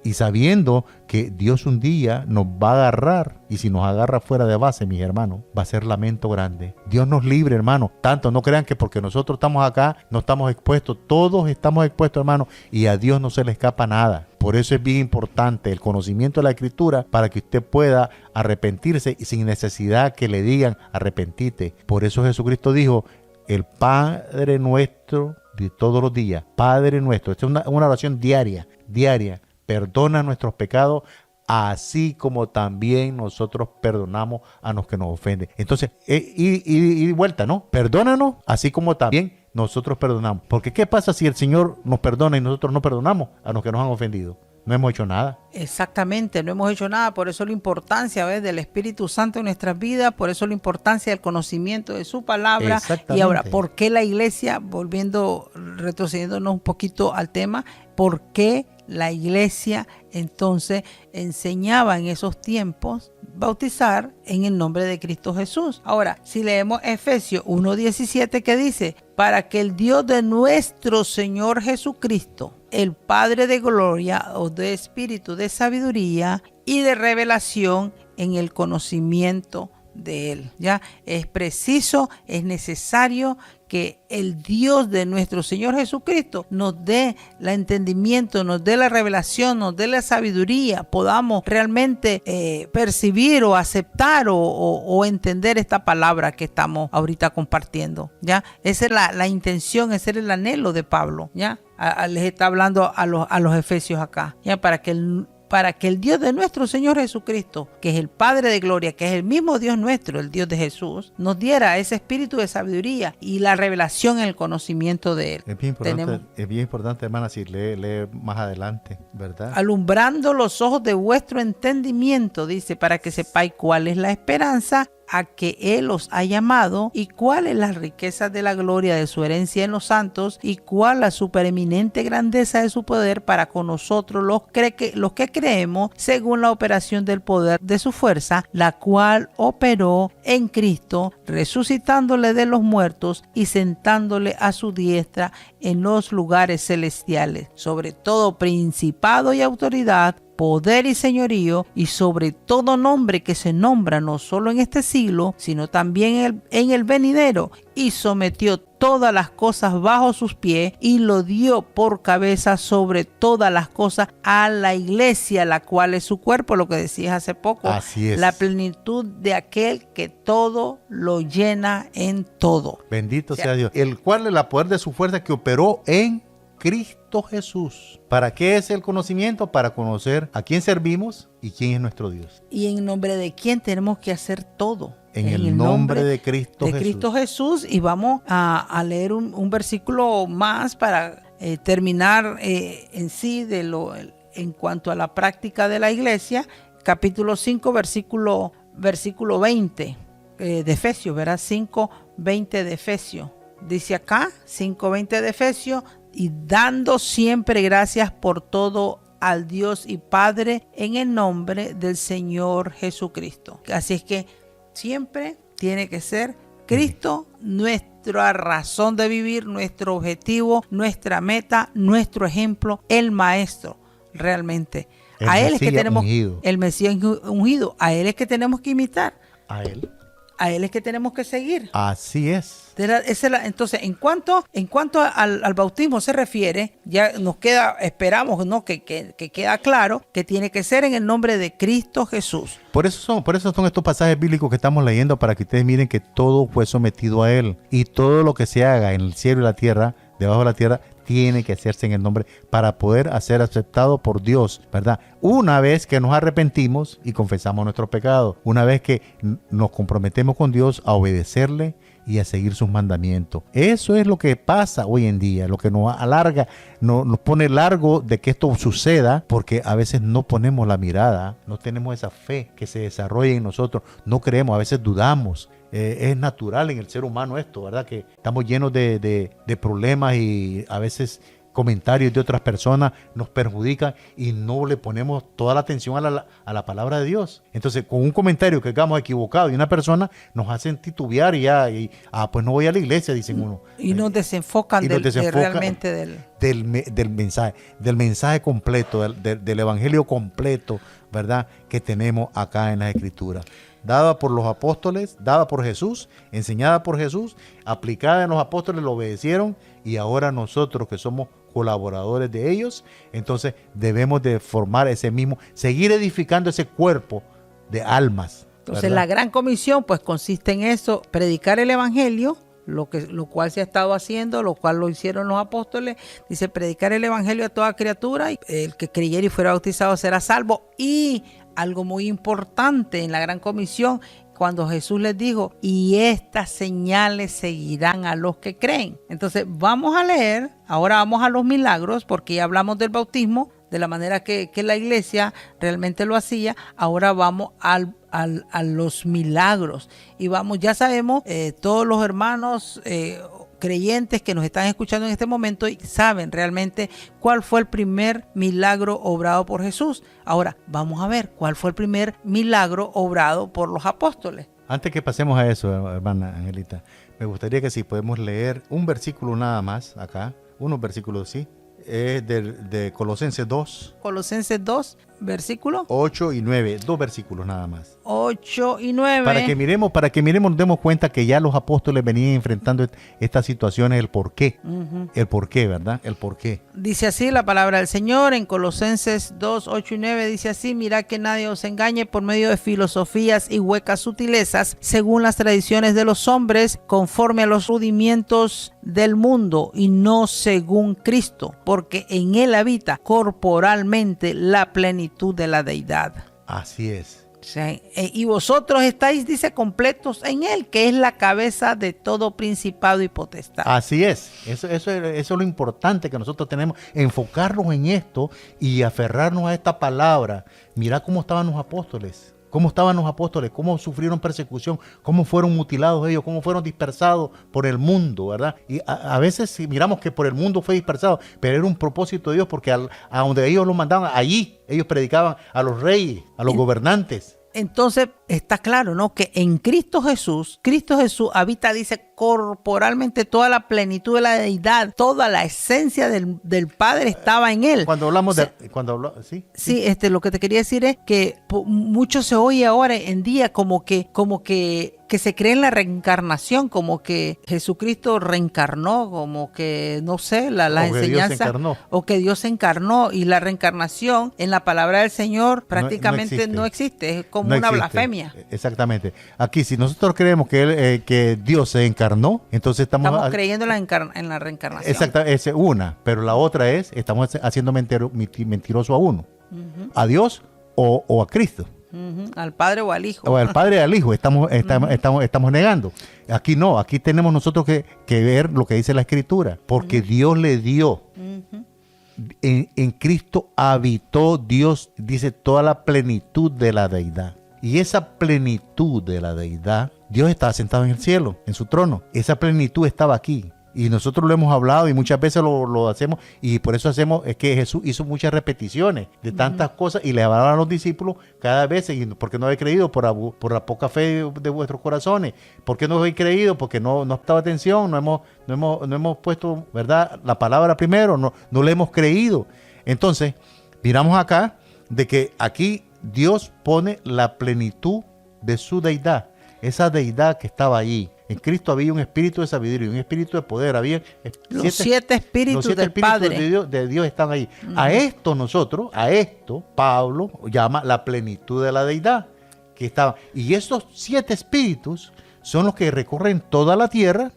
Y sabiendo que Dios un día nos va a agarrar, y si nos agarra fuera de base, mis hermanos, va a ser lamento grande. Dios nos libre, hermanos. Tanto no crean que porque nosotros estamos acá no estamos expuestos. Todos estamos expuestos, hermanos, y a Dios no se le escapa nada. Por eso es bien importante el conocimiento de la Escritura, para que usted pueda arrepentirse y sin necesidad que le digan arrepentite. Por eso Jesucristo dijo: el Padre nuestro todos los días. Padre nuestro, esta es una oración diaria. Perdona nuestros pecados, así como también nosotros perdonamos a los que nos ofenden. Entonces, y vuelta, ¿no? Perdónanos, así como también nosotros perdonamos. Porque ¿qué pasa si el Señor nos perdona y nosotros no perdonamos a los que nos han ofendido? No hemos hecho nada. Exactamente, no hemos hecho nada. Por eso la importancia, ¿ves?, del Espíritu Santo en nuestras vidas. Por eso la importancia del conocimiento de su palabra. Y ahora, ¿por qué la iglesia, retrocediéndonos un poquito al tema, por qué la iglesia entonces enseñaba en esos tiempos bautizar en el nombre de Cristo Jesús? Ahora, si leemos Efesios 1:17, que dice: para que el Dios de nuestro Señor Jesucristo, el Padre de gloria, o de espíritu de sabiduría y de revelación en el conocimiento de Él. Ya es preciso, es necesario que el Dios de nuestro Señor Jesucristo nos dé el entendimiento, nos dé la revelación, nos dé la sabiduría, podamos realmente percibir o aceptar o entender esta palabra que estamos ahorita compartiendo. Ya esa es la intención, ese es el anhelo de Pablo. Ya les está hablando a los efesios acá, ya para que el Dios de nuestro Señor Jesucristo, que es el Padre de gloria, que es el mismo Dios nuestro, el Dios de Jesús, nos diera ese espíritu de sabiduría y la revelación en el conocimiento de Él. Es bien importante, hermana, si lee más adelante, ¿verdad? Alumbrando los ojos de vuestro entendimiento, dice, para que sepáis cuál es la esperanza a que Él os ha llamado, y cuál es la riqueza de la gloria de su herencia en los santos, y cuál la supereminente grandeza de su poder para con nosotros los que creemos, según la operación del poder de su fuerza, la cual operó en Cristo, resucitándole de los muertos y sentándole a su diestra en los lugares celestiales, sobre todo principado y autoridad, poder y señorío, y sobre todo nombre que se nombra no solo en este siglo, sino también en el venidero, y sometió todas las cosas bajo sus pies, y lo dio por cabeza sobre todas las cosas a la iglesia, la cual es su cuerpo, lo que decías hace poco. Así es. La plenitud de aquel que todo lo llena en todo. Bendito sea Dios. El cual es la poder de su fuerza que operó en Cristo Jesús. ¿Para qué es el conocimiento? Para conocer a quién servimos y quién es nuestro Dios. Y en nombre de quién tenemos que hacer todo. En el nombre de Cristo Jesús. Cristo Jesús. Y vamos a leer un versículo más para terminar en sí en cuanto a la práctica de la iglesia. Capítulo 5, versículo 20 de Efesios, ¿verdad? 5:20 de Efesios. Dice acá, 5:20 de Efesios: y dando siempre gracias por todo al Dios y Padre en el nombre del Señor Jesucristo. Así es que siempre tiene que ser Cristo nuestra razón de vivir, nuestro objetivo, nuestra meta, nuestro ejemplo, el Maestro, realmente. A Él es que tenemos ungido. El Mesías ungido, a Él es que tenemos que imitar. A Él es que tenemos que seguir. Así es. Entonces, en cuanto al bautismo se refiere, ya nos queda, esperamos, ¿no?, que queda claro que tiene que ser en el nombre de Cristo Jesús. Por eso son estos pasajes bíblicos que estamos leyendo, para que ustedes miren que todo fue sometido a Él, y todo lo que se haga en el cielo y la tierra, debajo de la tierra, tiene que hacerse en el nombre, para poder ser aceptado por Dios, ¿verdad? Una vez que nos arrepentimos y confesamos nuestros pecados, una vez que nos comprometemos con Dios a obedecerle y a seguir sus mandamientos. Eso es lo que pasa hoy en día, lo que nos alarga, nos pone largo de que esto suceda, porque a veces no ponemos la mirada, no tenemos esa fe que se desarrolle en nosotros, no creemos, a veces dudamos. Es natural en el ser humano esto, ¿verdad? Que estamos llenos de problemas, y a veces comentarios de otras personas nos perjudican y no le ponemos toda la atención a la palabra de Dios. Entonces, con un comentario que hagamos equivocado y una persona nos hacen titubear pues no voy a la iglesia, dicen uno. Y nos desenfocan, realmente del mensaje completo, del evangelio completo, ¿verdad? Que tenemos acá en las Escrituras. Dada por los apóstoles, dada por Jesús, enseñada por Jesús, aplicada en los apóstoles, lo obedecieron, y ahora nosotros que somos colaboradores de ellos, entonces debemos de formar seguir edificando ese cuerpo de almas. Entonces, ¿verdad? La gran comisión pues consiste en eso: predicar el evangelio, lo cual se ha estado haciendo, lo cual lo hicieron los apóstoles. Dice, predicar el evangelio a toda criatura, y el que creyere y fuera bautizado será salvo. Y algo muy importante en la gran comisión, cuando Jesús les dijo, y estas señales seguirán a los que creen. Entonces vamos a leer, ahora vamos a los milagros, porque ya hablamos del bautismo, de la manera que la iglesia realmente lo hacía. Ahora vamos a los milagros. Y vamos, ya sabemos, todos los hermanos creyentes que nos están escuchando en este momento y saben realmente cuál fue el primer milagro obrado por Jesús. Ahora vamos a ver cuál fue el primer milagro obrado por los apóstoles. Antes que pasemos a eso, hermana Angelita, me gustaría que si podemos leer un versículo nada más acá, unos versículos, sí, es de Colosenses 2. Colosenses 2, versículo 8 y 9, dos versículos nada más. 8 y 9. Para que miremos, nos demos cuenta que ya los apóstoles venían enfrentando estas situaciones, el por qué. El por qué, ¿verdad? El por qué. Dice así la palabra del Señor en Colosenses 2, 8 y 9. Dice así, mirad que nadie os engañe por medio de filosofías y huecas sutilezas, según las tradiciones de los hombres, conforme a los rudimientos del mundo y no según Cristo, porque en él habita corporalmente la plenitud de la deidad. Así es. Sí. Y vosotros estáis, dice, completos en él, que es la cabeza de todo principado y potestad. Así es. Eso es lo importante que nosotros tenemos, enfocarnos en esto y aferrarnos a esta palabra. Mirá cómo estaban los apóstoles. Cómo estaban los apóstoles, cómo sufrieron persecución, cómo fueron mutilados ellos, cómo fueron dispersados por el mundo, ¿verdad? Y a veces miramos que por el mundo fue dispersado, pero era un propósito de Dios, porque a donde ellos los mandaban, allí ellos predicaban a los reyes, a los gobernantes. Entonces está claro, ¿no? Que en Cristo Jesús habita, dice, corporalmente toda la plenitud de la deidad, toda la esencia del Padre estaba en él. Cuando hablamos ¿sí? Sí, lo que te quería decir es que mucho se oye ahora en día como que se cree en la reencarnación, como que Jesucristo reencarnó, como que, no sé, la enseñanza, o que Dios se encarnó, y la reencarnación en la palabra del Señor prácticamente no existe, es como una blasfemia. Exactamente. Aquí, si nosotros creemos que Dios se encarnó, entonces estamos creyendo en la reencarnación. Exacto, esa es una, pero la otra es, estamos haciendo mentiroso a uno, a Dios o a Cristo. Al Padre o al Hijo. O al Padre y al Hijo, estamos negando. Aquí no, aquí tenemos nosotros que ver lo que dice la Escritura, porque Dios le dio. En Cristo habitó Dios, dice, toda la plenitud de la deidad. Y esa plenitud de la deidad, Dios estaba sentado en el cielo, en su trono. Esa plenitud estaba aquí. Y nosotros lo hemos hablado y muchas veces lo hacemos, y por eso hacemos, es que Jesús hizo muchas repeticiones de tantas cosas y le hablaban a los discípulos cada vez, y porque no habéis creído por la poca fe de vuestros corazones. ¿Por qué no habéis creído? Porque no estaba atención, no hemos puesto, ¿verdad?, la palabra primero, no le hemos creído. Entonces, miramos acá de que aquí Dios pone la plenitud de su deidad, esa deidad que estaba allí. En Cristo había un espíritu de sabiduría y un espíritu de poder. Había los siete espíritus del Padre. De Dios están ahí. A esto Pablo llama la plenitud de la deidad que estaba. Y esos 7 espíritus son los que recorren toda la tierra,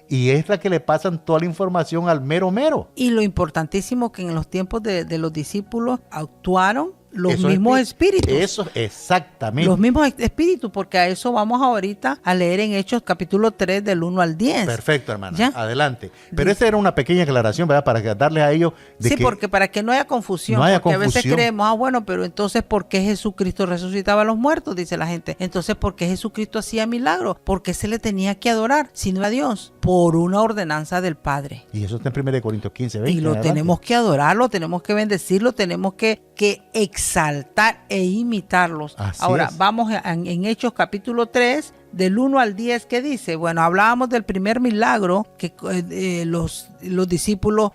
y es la que le pasan toda la información al mero. Y lo importantísimo que en los tiempos de los discípulos actuaron los mismos espíritus. Eso, exactamente. Los mismos espíritus, porque a eso vamos ahorita a leer en Hechos capítulo 3 del 1 al 10. Perfecto, hermana. ¿Ya? Adelante. Pero esa era una pequeña aclaración, ¿verdad? Para darles a ellos porque para que no haya confusión. Porque a veces creemos, bueno, pero entonces ¿por qué Jesucristo resucitaba a los muertos? Dice la gente. Entonces, ¿por qué Jesucristo hacía milagros? ¿Por qué se le tenía que adorar sino a Dios? Por una ordenanza del Padre. Y eso está en 1 Corintios 15, 20. Y lo tenemos que adorarlo, tenemos que bendecirlo, tenemos que exaltar e imitarlos. Así Ahora, es. vamos en Hechos capítulo 3, del 1 al 10, ¿qué dice? Bueno, hablábamos del primer milagro que los discípulos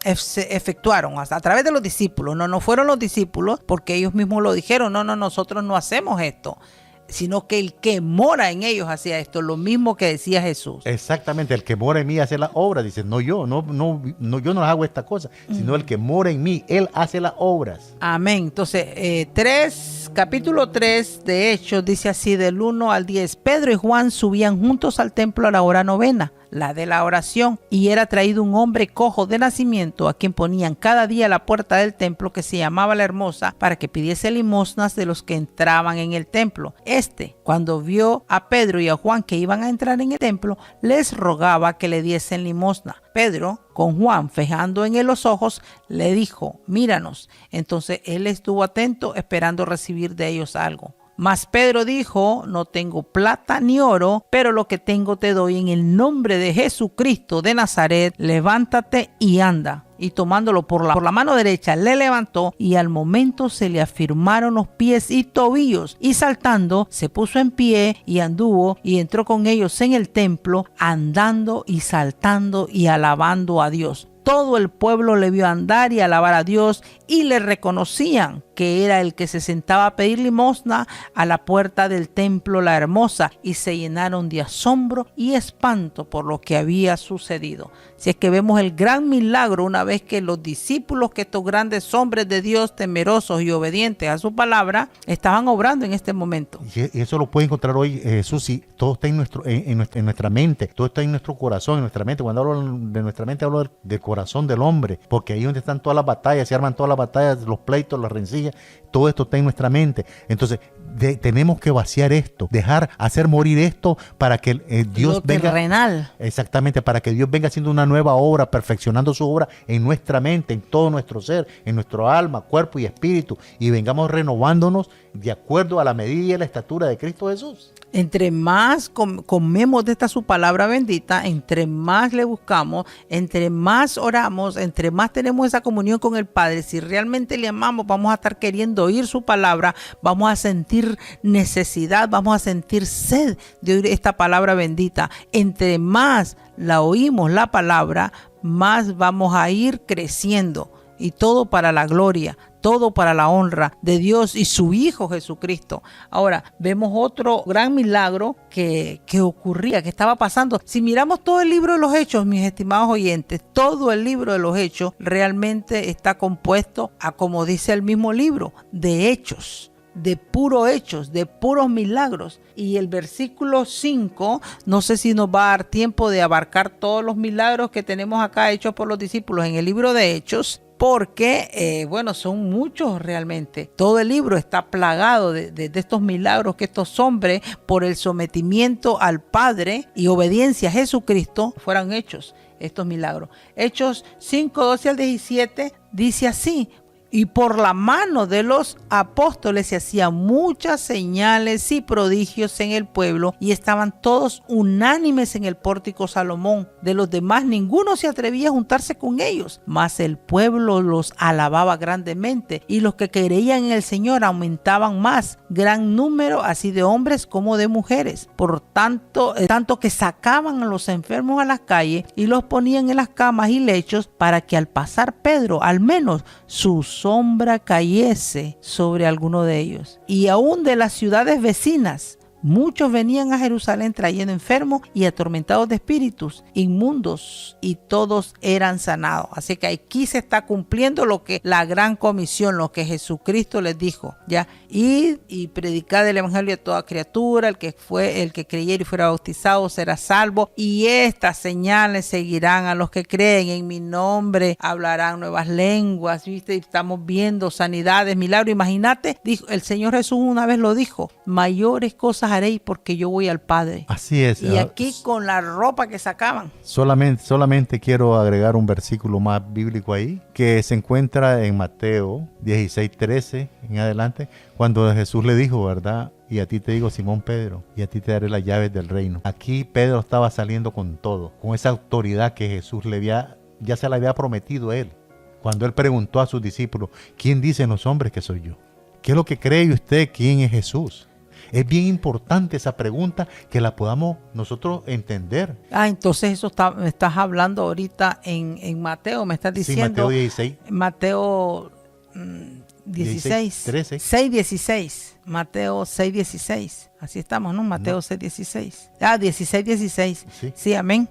efectuaron a través de los discípulos. No fueron los discípulos, porque ellos mismos lo dijeron, no, nosotros no hacemos esto. sino que el que mora en ellos hacía esto, lo mismo que decía Jesús. Exactamente, el que mora en mí hace las obras, dice, no yo, no, yo no hago esta cosa, sino el que mora en mí, él hace las obras. Amén. Entonces, capítulo 3 de Hechos dice así, del 1 al 10, Pedro y Juan subían juntos al templo a la hora novena, la de la oración, y era traído un hombre cojo de nacimiento, a quien ponían cada día a la puerta del templo, que se llamaba La Hermosa, para que pidiese limosnas de los que entraban en el templo. Cuando vio a Pedro y a Juan que iban a entrar en el templo, les rogaba que le diesen limosna. Pedro, con Juan fijando en él los ojos, le dijo, míranos. Entonces él estuvo atento, esperando recibir de ellos algo. Mas Pedro dijo, no tengo plata ni oro, pero lo que tengo te doy. En el nombre de Jesucristo de Nazaret, levántate y anda. Y tomándolo por la mano derecha, le levantó, y al momento se le afirmaron los pies y tobillos, y saltando se puso en pie y anduvo y entró con ellos en el templo, andando y saltando y alabando a Dios. Todo el pueblo le vio andar y alabar a Dios, y le reconocían que era el que se sentaba a pedir limosna a la puerta del templo La Hermosa, y se llenaron de asombro y espanto por lo que había sucedido. Si es que vemos el gran milagro una vez que los discípulos, que estos grandes hombres de Dios, temerosos y obedientes a su palabra, estaban obrando en este momento. Y eso lo puede encontrar hoy, Jesús, si todo está en nuestra mente, todo está en nuestro corazón, en nuestra mente. Cuando hablo de nuestra mente, hablo del corazón del hombre, porque ahí donde están todas las batallas, se arman todas las batallas, los pleitos, las rencillas, todo esto está en nuestra mente. Entonces, tenemos que vaciar esto, hacer morir esto para que Dios venga. Terrenal. Exactamente, para que Dios venga haciendo una nueva obra, perfeccionando su obra en nuestra mente, en todo nuestro ser, en nuestro alma, cuerpo y espíritu, y vengamos renovándonos de acuerdo a la medida y a la estatura de Cristo Jesús. Entre más comemos de esta su palabra bendita, entre más le buscamos, entre más oramos, entre más tenemos esa comunión con el Padre, si realmente le amamos, vamos a estar queriendo oír su palabra, vamos a sentir necesidad, vamos a sentir sed de oír esta palabra bendita. Entre más la oímos, la palabra, más vamos a ir creciendo, y todo para la gloria, todo para la honra de Dios y su Hijo Jesucristo. Ahora, vemos otro gran milagro que ocurría, que estaba pasando. Si miramos todo el libro de los Hechos, mis estimados oyentes, todo el libro de los Hechos realmente está compuesto, como dice el mismo libro, de hechos, de puros hechos, de puros milagros. Y el versículo 5, no sé si nos va a dar tiempo de abarcar todos los milagros que tenemos acá hechos por los discípulos en el libro de Hechos, porque, son muchos realmente. Todo el libro está plagado de estos milagros que estos hombres, por el sometimiento al Padre y obediencia a Jesucristo, fueron hechos estos milagros. Hechos 5, 12 al 17 dice así: y por la mano de los apóstoles se hacían muchas señales y prodigios en el pueblo, y estaban todos unánimes en el pórtico Salomón. De los demás ninguno se atrevía a juntarse con ellos, mas el pueblo los alababa grandemente, y los que creían en el Señor aumentaban más, gran número así de hombres como de mujeres. Por tanto que sacaban a los enfermos a las calles y los ponían en las camas y lechos, para que al pasar Pedro, al menos sus sombra cayese sobre alguno de ellos. Y aún de las ciudades vecinas muchos venían a Jerusalén trayendo enfermos y atormentados de espíritus inmundos, y todos eran sanados. Así que aquí se está cumpliendo lo que la gran comisión, lo que Jesucristo les dijo, ya: id y predicad el evangelio a toda criatura, el que creyere y fuera bautizado será salvo, y estas señales seguirán a los que creen. En mi nombre hablarán nuevas lenguas. ¿Viste? Estamos viendo sanidades, milagros. Imagínate, dijo el Señor Jesús, una vez lo dijo: mayores cosas haréis porque yo voy al Padre. Así es. Y aquí con la ropa que sacaban. Solamente quiero agregar un versículo más bíblico ahí, que se encuentra en Mateo 16:13 en adelante, cuando Jesús le dijo, ¿verdad? Y a ti te digo, Simón Pedro, y a ti te daré las llaves del reino. Aquí Pedro estaba saliendo con todo, con esa autoridad que Jesús ya se le había prometido a él. Cuando él preguntó a sus discípulos: ¿quién dicen los hombres que soy yo? ¿Qué es lo que cree usted? ¿Quién es Jesús? Es bien importante esa pregunta, que la podamos nosotros entender. Entonces eso me estás hablando ahorita en Mateo, me estás diciendo. Sí, Mateo 16. Mateo 16. 13. 6:16. Mateo 6:16. Así estamos, ¿no? Mateo 6:16. 16:16. Sí. Sí, amén.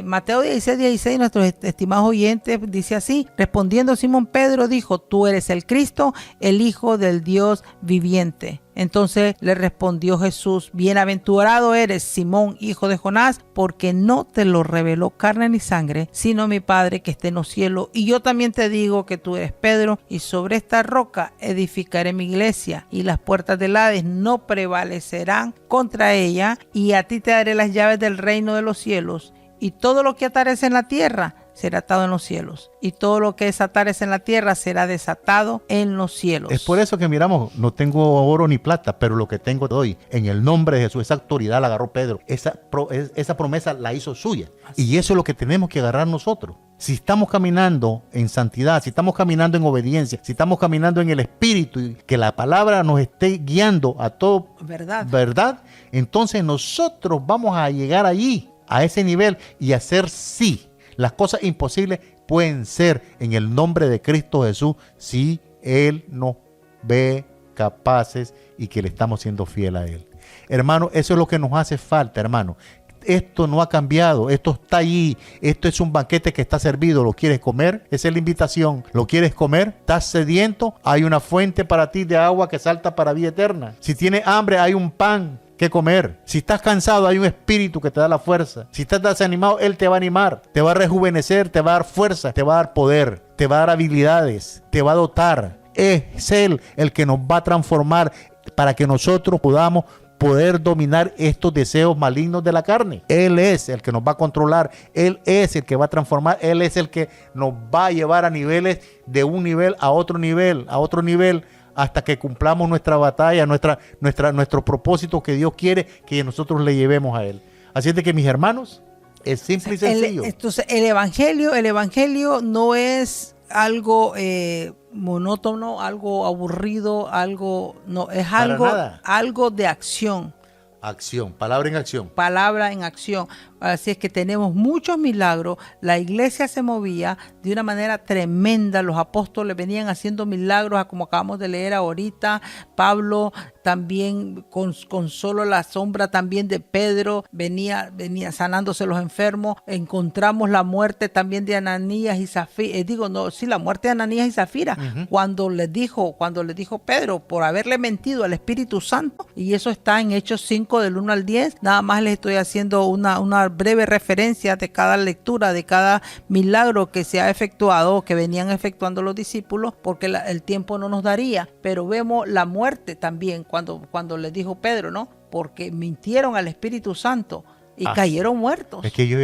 Mateo 16:16, nuestros estimados oyentes, dice así: respondiendo Simón Pedro dijo: tú eres el Cristo, el Hijo del Dios viviente. Entonces le respondió Jesús: bienaventurado eres, Simón, hijo de Jonás, porque no te lo reveló carne ni sangre, sino mi Padre que está en los cielos. Y yo también te digo que tú eres Pedro, y sobre esta roca edificaré mi iglesia, y las puertas del Hades no prevalecerán contra ella, y a ti te daré las llaves del reino de los cielos. Y todo lo que atares en la tierra será atado en los cielos, y todo lo que desatares en la tierra será desatado en los cielos. Es por eso que miramos, no tengo oro ni plata, pero lo que tengo te doy. En el nombre de Jesús, esa autoridad la agarró Pedro. Esa promesa la hizo suya. Y eso es lo que tenemos que agarrar nosotros. Si estamos caminando en santidad, si estamos caminando en obediencia, si estamos caminando en el Espíritu, y que la palabra nos esté guiando a todo verdad, entonces nosotros vamos a llegar allí, a ese nivel, y hacer sí. Las cosas imposibles pueden ser en el nombre de Cristo Jesús si Él nos ve capaces y que le estamos siendo fiel a Él. Hermano, eso es lo que nos hace falta, hermano. Esto no ha cambiado, esto está allí, esto es un banquete que está servido. ¿Lo quieres comer? Esa es la invitación. ¿Lo quieres comer? ¿Estás sediento? Hay una fuente para ti de agua que salta para vida eterna. Si tienes hambre, hay un pan que comer. Si estás cansado, hay un espíritu que te da la fuerza. Si estás desanimado, Él te va a animar, te va a rejuvenecer, te va a dar fuerza, te va a dar poder, te va a dar habilidades, te va a dotar. Es Él el que nos va a transformar para que nosotros podamos poder dominar estos deseos malignos de la carne. Él es el que nos va a controlar, Él es el que va a transformar, Él es el que nos va a llevar a niveles, de un nivel a otro nivel, hasta que cumplamos nuestra batalla, nuestro propósito que Dios quiere que nosotros le llevemos a Él. Así es de que, mis hermanos, es simple y sencillo. Entonces, el evangelio no es algo monótono, algo aburrido, es algo de acción. Acción, palabra en acción. Palabra en acción. Así es que tenemos muchos milagros. La iglesia se movía de una manera tremenda. Los apóstoles venían haciendo milagros, como acabamos de leer ahorita. Pablo también, con solo la sombra también de Pedro, venía sanándose los enfermos. Encontramos la muerte también de Ananías y Zafira. La muerte de Ananías y Zafira. Uh-huh. Cuando le dijo Pedro, por haberle mentido al Espíritu Santo, y eso está en Hechos 5 del 1 al 10. Nada más les estoy haciendo una breve referencia de cada lectura, de cada milagro que se ha efectuado, que venían efectuando los discípulos, porque el tiempo no nos daría. Pero vemos la muerte también cuando les dijo Pedro, ¿no? Porque mintieron al Espíritu Santo y cayeron muertos. Es que ellos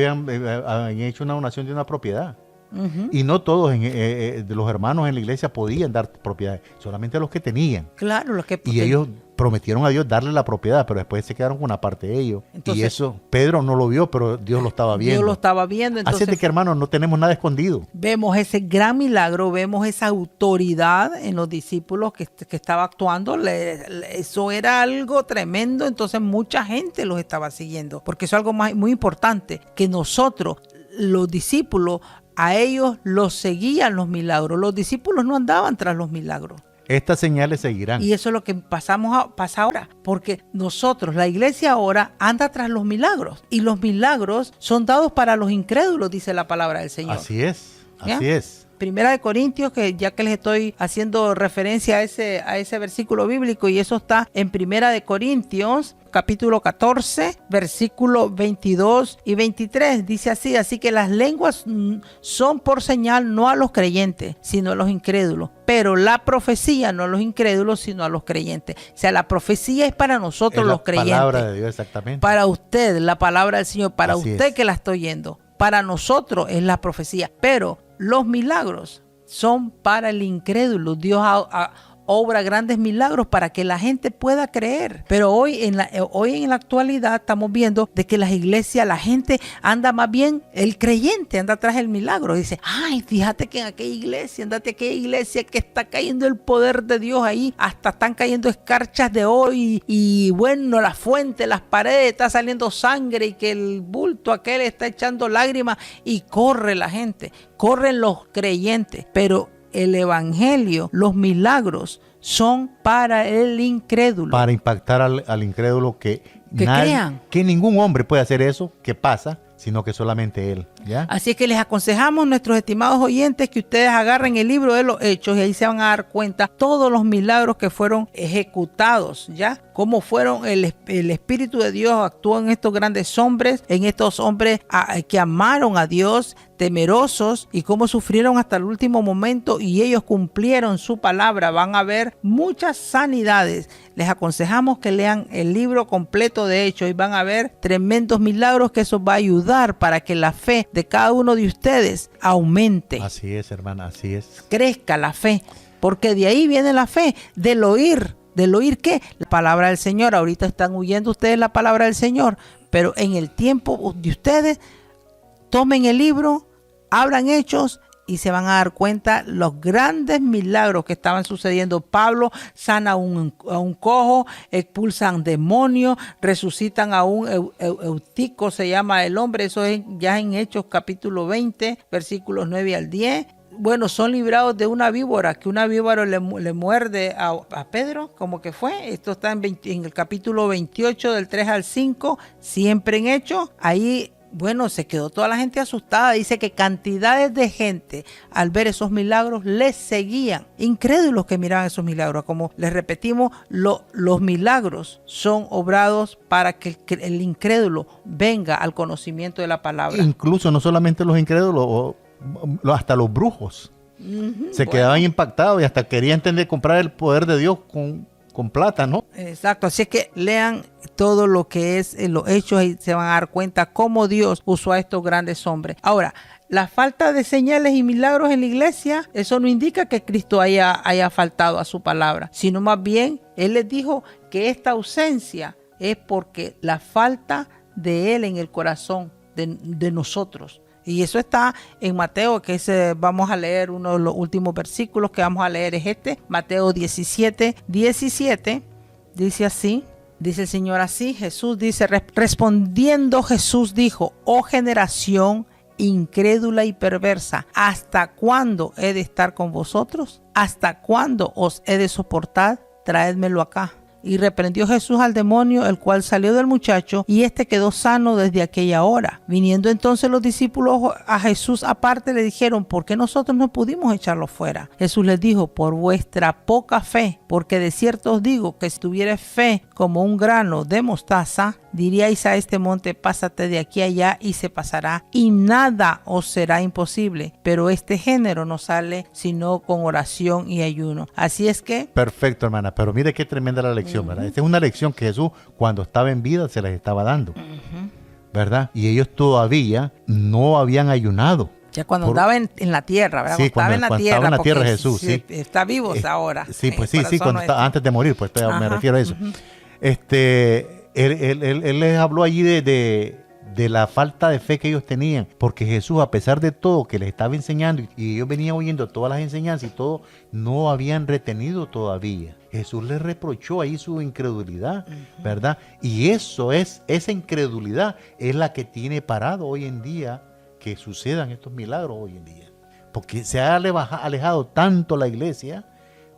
habían hecho una donación de una propiedad. Uh-huh. Y no todos de los hermanos en la iglesia podían dar propiedades, solamente los que tenían. Claro, los que y ellos prometieron a Dios darle la propiedad, pero después se quedaron con una parte de ellos. Entonces, y eso Pedro no lo vio, pero Dios lo estaba viendo. Dios lo estaba viendo. Entonces, así de que, hermanos, no tenemos nada escondido. Vemos ese gran milagro, vemos esa autoridad en los discípulos que estaba actuando. Eso era algo tremendo, entonces mucha gente los estaba siguiendo, porque eso es algo muy importante, que nosotros, los discípulos, a ellos los seguían los milagros. Los discípulos no andaban tras los milagros. Estas señales seguirán. Y eso es lo que pasa ahora, porque nosotros, la iglesia ahora, anda tras los milagros. Y los milagros son dados para los incrédulos, dice la palabra del Señor. Así es, ¿ya? Así es. Primera de Corintios, que ya que les estoy haciendo referencia a ese versículo bíblico, y eso está en Primera de Corintios, capítulo 14, versículo 22 y 23. Dice así que las lenguas son por señal no a los creyentes, sino a los incrédulos. Pero la profecía no a los incrédulos, sino a los creyentes. O sea, la profecía es para nosotros los creyentes. La palabra de Dios, exactamente. Para usted, la palabra del Señor, para así usted es. Que la está oyendo. Para nosotros es la profecía. Pero los milagros son para el incrédulo. Dios obra grandes milagros para que la gente pueda creer. Pero hoy en la actualidad estamos viendo de que las iglesias, la gente anda más bien, el creyente anda tras el milagro. Dice, ay, fíjate que en aquella iglesia, andate a aquella iglesia que está cayendo el poder de Dios ahí. Hasta están cayendo escarchas de oro y bueno, la fuente, las paredes, está saliendo sangre y que el bulto aquel está echando lágrimas y corre la gente. Corren los creyentes, pero el evangelio, los milagros son para el incrédulo. Para impactar al incrédulo que crean. Que ningún hombre puede hacer eso que pasa, sino que solamente él. ¿Ya? Así es que les aconsejamos, nuestros estimados oyentes, que ustedes agarren el libro de los Hechos y ahí se van a dar cuenta todos los milagros que fueron ejecutados, ¿ya? Cómo fueron el Espíritu de Dios actuó en estos grandes hombres, en estos hombres que amaron a Dios, temerosos, y cómo sufrieron hasta el último momento y ellos cumplieron su palabra. Van a ver muchas sanidades. Les aconsejamos que lean el libro completo de Hechos y van a ver tremendos milagros, que eso va a ayudar para que la fe de cada uno de ustedes aumente. Así es, hermana, así es. Crezca la fe, porque de ahí viene la fe, del oír. ¿Del oír qué? La palabra del Señor. Ahorita están huyendo ustedes la palabra del Señor, pero en el tiempo de ustedes, tomen el libro, abran Hechos y se van a dar cuenta los grandes milagros que estaban sucediendo. Pablo sana a un cojo, expulsan demonios, resucitan a un eutico, se llama el hombre. Eso es ya en Hechos capítulo 20, versículos 9 al 10. Bueno, son librados de una víbora, que una víbora le muerde a Pedro, como que fue. Esto está en el capítulo 28 del 3 al 5, siempre en Hechos. Ahí, bueno, se quedó toda la gente asustada. Dice que cantidades de gente al ver esos milagros les seguían. Incrédulos que miraban esos milagros. Como les repetimos, los milagros son obrados para que el incrédulo venga al conocimiento de la palabra. Incluso no solamente los incrédulos, hasta los brujos se quedaban impactados y hasta querían comprar el poder de Dios con plata, ¿no? Exacto, así es que lean todo lo que es los Hechos y se van a dar cuenta cómo Dios usó a estos grandes hombres. Ahora, la falta de señales y milagros en la iglesia, eso no indica que Cristo haya faltado a su palabra, sino más bien Él les dijo que esta ausencia es porque la falta de Él en el corazón de nosotros. Y eso está en Mateo, que vamos a leer uno de los últimos versículos que vamos a leer es Mateo 17, 17, dice así, dice el Señor así, Jesús dice, respondiendo Jesús dijo, oh generación incrédula y perversa, ¿hasta cuándo he de estar con vosotros? ¿Hasta cuándo os he de soportar? Traédmelo acá. Y reprendió Jesús al demonio, el cual salió del muchacho, y éste quedó sano desde aquella hora. Viniendo entonces los discípulos a Jesús aparte, le dijeron, ¿por qué nosotros no pudimos echarlo fuera? Jesús les dijo, por vuestra poca fe, porque de cierto os digo que si tuvierais fe como un grano de mostaza, diríais a este monte, pásate de aquí a allá, y se pasará, y nada os será imposible. Pero este género no sale sino con oración y ayuno. Así es que... Perfecto, hermana, pero mire qué tremenda la lección, ¿verdad? Esta es una lección que Jesús, cuando estaba en vida, se les estaba dando, ¿verdad? Y ellos todavía no habían ayunado. Ya cuando andaba en la tierra, ¿verdad? Sí, cuando estaba en la tierra Jesús, sí. Está vivo ahora. Sí, pues sí, cuando antes de morir, pues me refiero a eso. Él les habló allí de la falta de fe que ellos tenían, porque Jesús, a pesar de todo que les estaba enseñando y ellos venían oyendo todas las enseñanzas y todo, no habían retenido todavía. Jesús les reprochó ahí su incredulidad, ¿verdad? Y esa incredulidad es la que tiene parado hoy en día que sucedan estos milagros hoy en día. Porque se ha alejado tanto la iglesia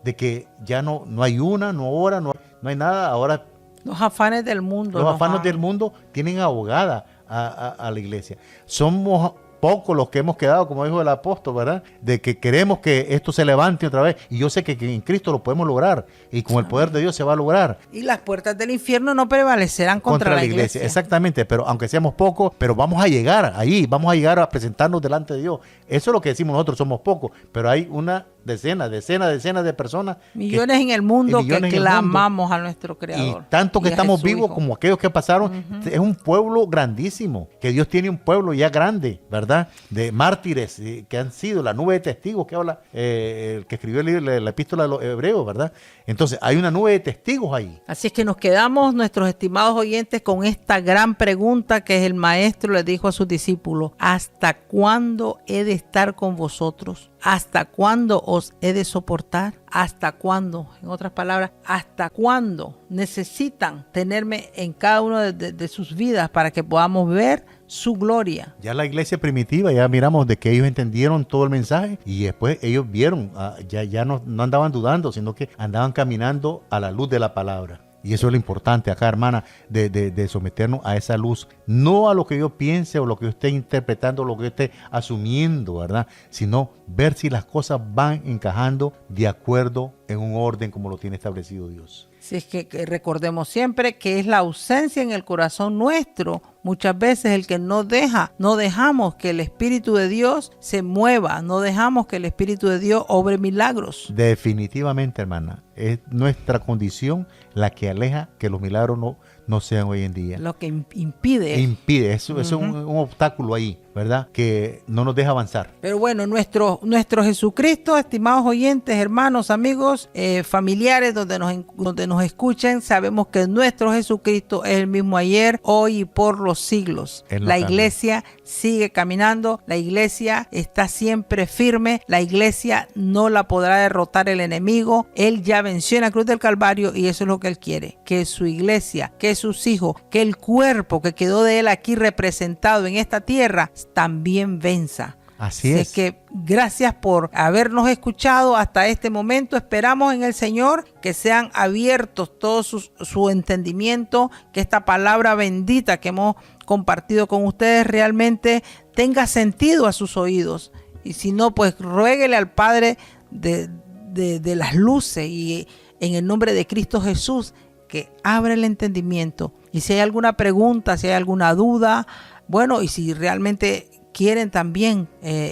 de que ya no hay no ora, no hay nada. Ahora los afanes del mundo. Los afanes del mundo tienen ahogada a la iglesia. Somos pocos los que hemos quedado, como dijo el apóstol, ¿verdad? De que queremos que esto se levante otra vez. Y yo sé que en Cristo lo podemos lograr. Y con el poder de Dios se va a lograr. Y las puertas del infierno no prevalecerán contra la iglesia. Exactamente, pero aunque seamos pocos, pero vamos a llegar ahí, vamos a llegar a presentarnos delante de Dios. Eso es lo que decimos nosotros, somos pocos, pero hay una decenas de personas. Millones en el mundo que clamamos a nuestro Creador. Y tanto que estamos vivos como aquellos que pasaron. Es un pueblo grandísimo, que Dios tiene un pueblo ya grande, ¿verdad? De mártires que han sido la nube de testigos que habla el que escribió la epístola de los Hebreos, ¿verdad? Entonces hay una nube de testigos ahí. Así es que nos quedamos, nuestros estimados oyentes, con esta gran pregunta que el maestro le dijo a sus discípulos: ¿hasta cuándo he de estar con vosotros? ¿hasta cuándo os he de soportar? ¿Hasta cuándo? En otras palabras, ¿hasta cuándo necesitan tenerme en cada una de sus vidas para que podamos ver su gloria? Ya la iglesia primitiva, ya miramos de que ellos entendieron todo el mensaje y después ellos vieron, ya no andaban dudando, sino que andaban caminando a la luz de la palabra. Y eso es lo importante acá, hermana, de someternos a esa luz. No a lo que yo piense o lo que yo esté interpretando, lo que yo esté asumiendo, ¿verdad? Sino ver si las cosas van encajando de acuerdo en un orden como lo tiene establecido Dios. Si es que recordemos siempre que es la ausencia en el corazón nuestro, muchas veces el que no dejamos que el Espíritu de Dios se mueva, no dejamos que el Espíritu de Dios obre milagros. Definitivamente, hermana, es nuestra condición la que aleja que los milagros no sean hoy en día. Lo que impide. Eso es un obstáculo ahí, ¿verdad? Que no nos deja avanzar. Pero bueno, nuestro Jesucristo, estimados oyentes, hermanos, amigos, familiares, donde nos escuchen, sabemos que nuestro Jesucristo es el mismo ayer, hoy y por los siglos. La iglesia sigue caminando, la iglesia está siempre firme, la iglesia no la podrá derrotar el enemigo. Él ya venció en la cruz del Calvario y eso es lo que Él quiere, que su iglesia, que sus hijos, que el cuerpo que quedó de Él aquí representado en esta tierra también venza. Así es. Que gracias por habernos escuchado hasta este momento. Esperamos en el Señor que sean abiertos todos su entendimiento, que esta palabra bendita que hemos compartido con ustedes realmente tenga sentido a sus oídos. Y si no, pues ruéguele al Padre de las luces y en el nombre de Cristo Jesús que abra el entendimiento. Y si hay alguna pregunta, si hay alguna duda, bueno, y si realmente quieren también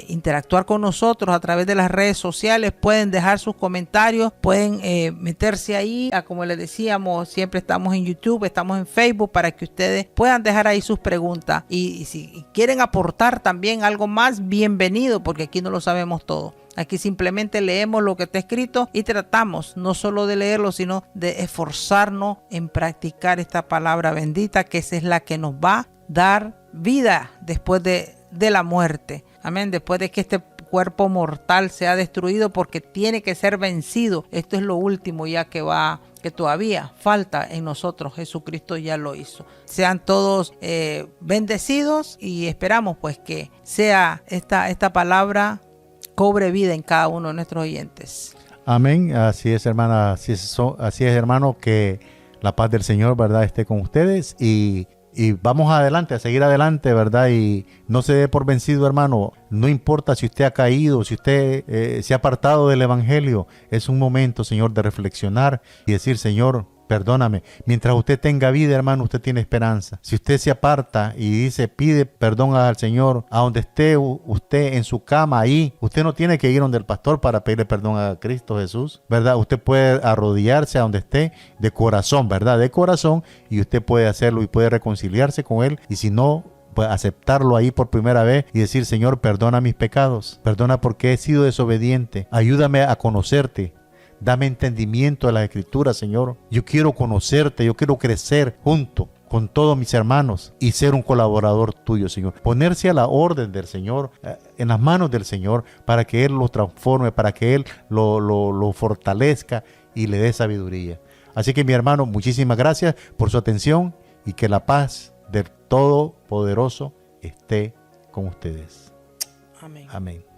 interactuar con nosotros a través de las redes sociales, pueden dejar sus comentarios, pueden meterse ahí, como les decíamos, siempre estamos en YouTube, estamos en Facebook para que ustedes puedan dejar ahí sus preguntas y si quieren aportar también algo más, bienvenido, porque aquí no lo sabemos todo. Aquí simplemente leemos lo que está escrito y tratamos no solo de leerlo, sino de esforzarnos en practicar esta palabra bendita, que esa es la que nos va a dar vida después de la muerte. Amén. Después de que este cuerpo mortal sea destruido, porque tiene que ser vencido. Esto es lo último ya que todavía falta en nosotros. Jesucristo ya lo hizo. Sean todos bendecidos y esperamos pues que sea esta palabra cobre vida en cada uno de nuestros oyentes. Amén. Así es, hermana. Así es, hermano, que la paz del Señor, ¿verdad?, esté con ustedes y vamos adelante, a seguir adelante, ¿verdad? Y no se dé por vencido, hermano. No importa si usted ha caído, si usted se ha apartado del Evangelio. Es un momento, Señor, de reflexionar y decir, Señor, perdóname. Mientras usted tenga vida, hermano, usted tiene esperanza. Si usted se aparta y dice, pide perdón al Señor, a donde esté usted en su cama, ahí, usted no tiene que ir donde el pastor para pedirle perdón a Cristo Jesús, ¿verdad? Usted puede arrodillarse a donde esté de corazón, ¿verdad? De corazón, y usted puede hacerlo y puede reconciliarse con Él. Y si no, pues aceptarlo ahí por primera vez y decir, Señor, perdona mis pecados, perdona porque he sido desobediente, ayúdame a conocerte. Dame entendimiento de las Escrituras, Señor. Yo quiero conocerte, yo quiero crecer junto con todos mis hermanos y ser un colaborador tuyo, Señor. Ponerse a la orden del Señor, en las manos del Señor, para que Él lo transforme, para que Él lo fortalezca y le dé sabiduría. Así que, mi hermano, muchísimas gracias por su atención y que la paz del Todopoderoso esté con ustedes. Amén. Amén.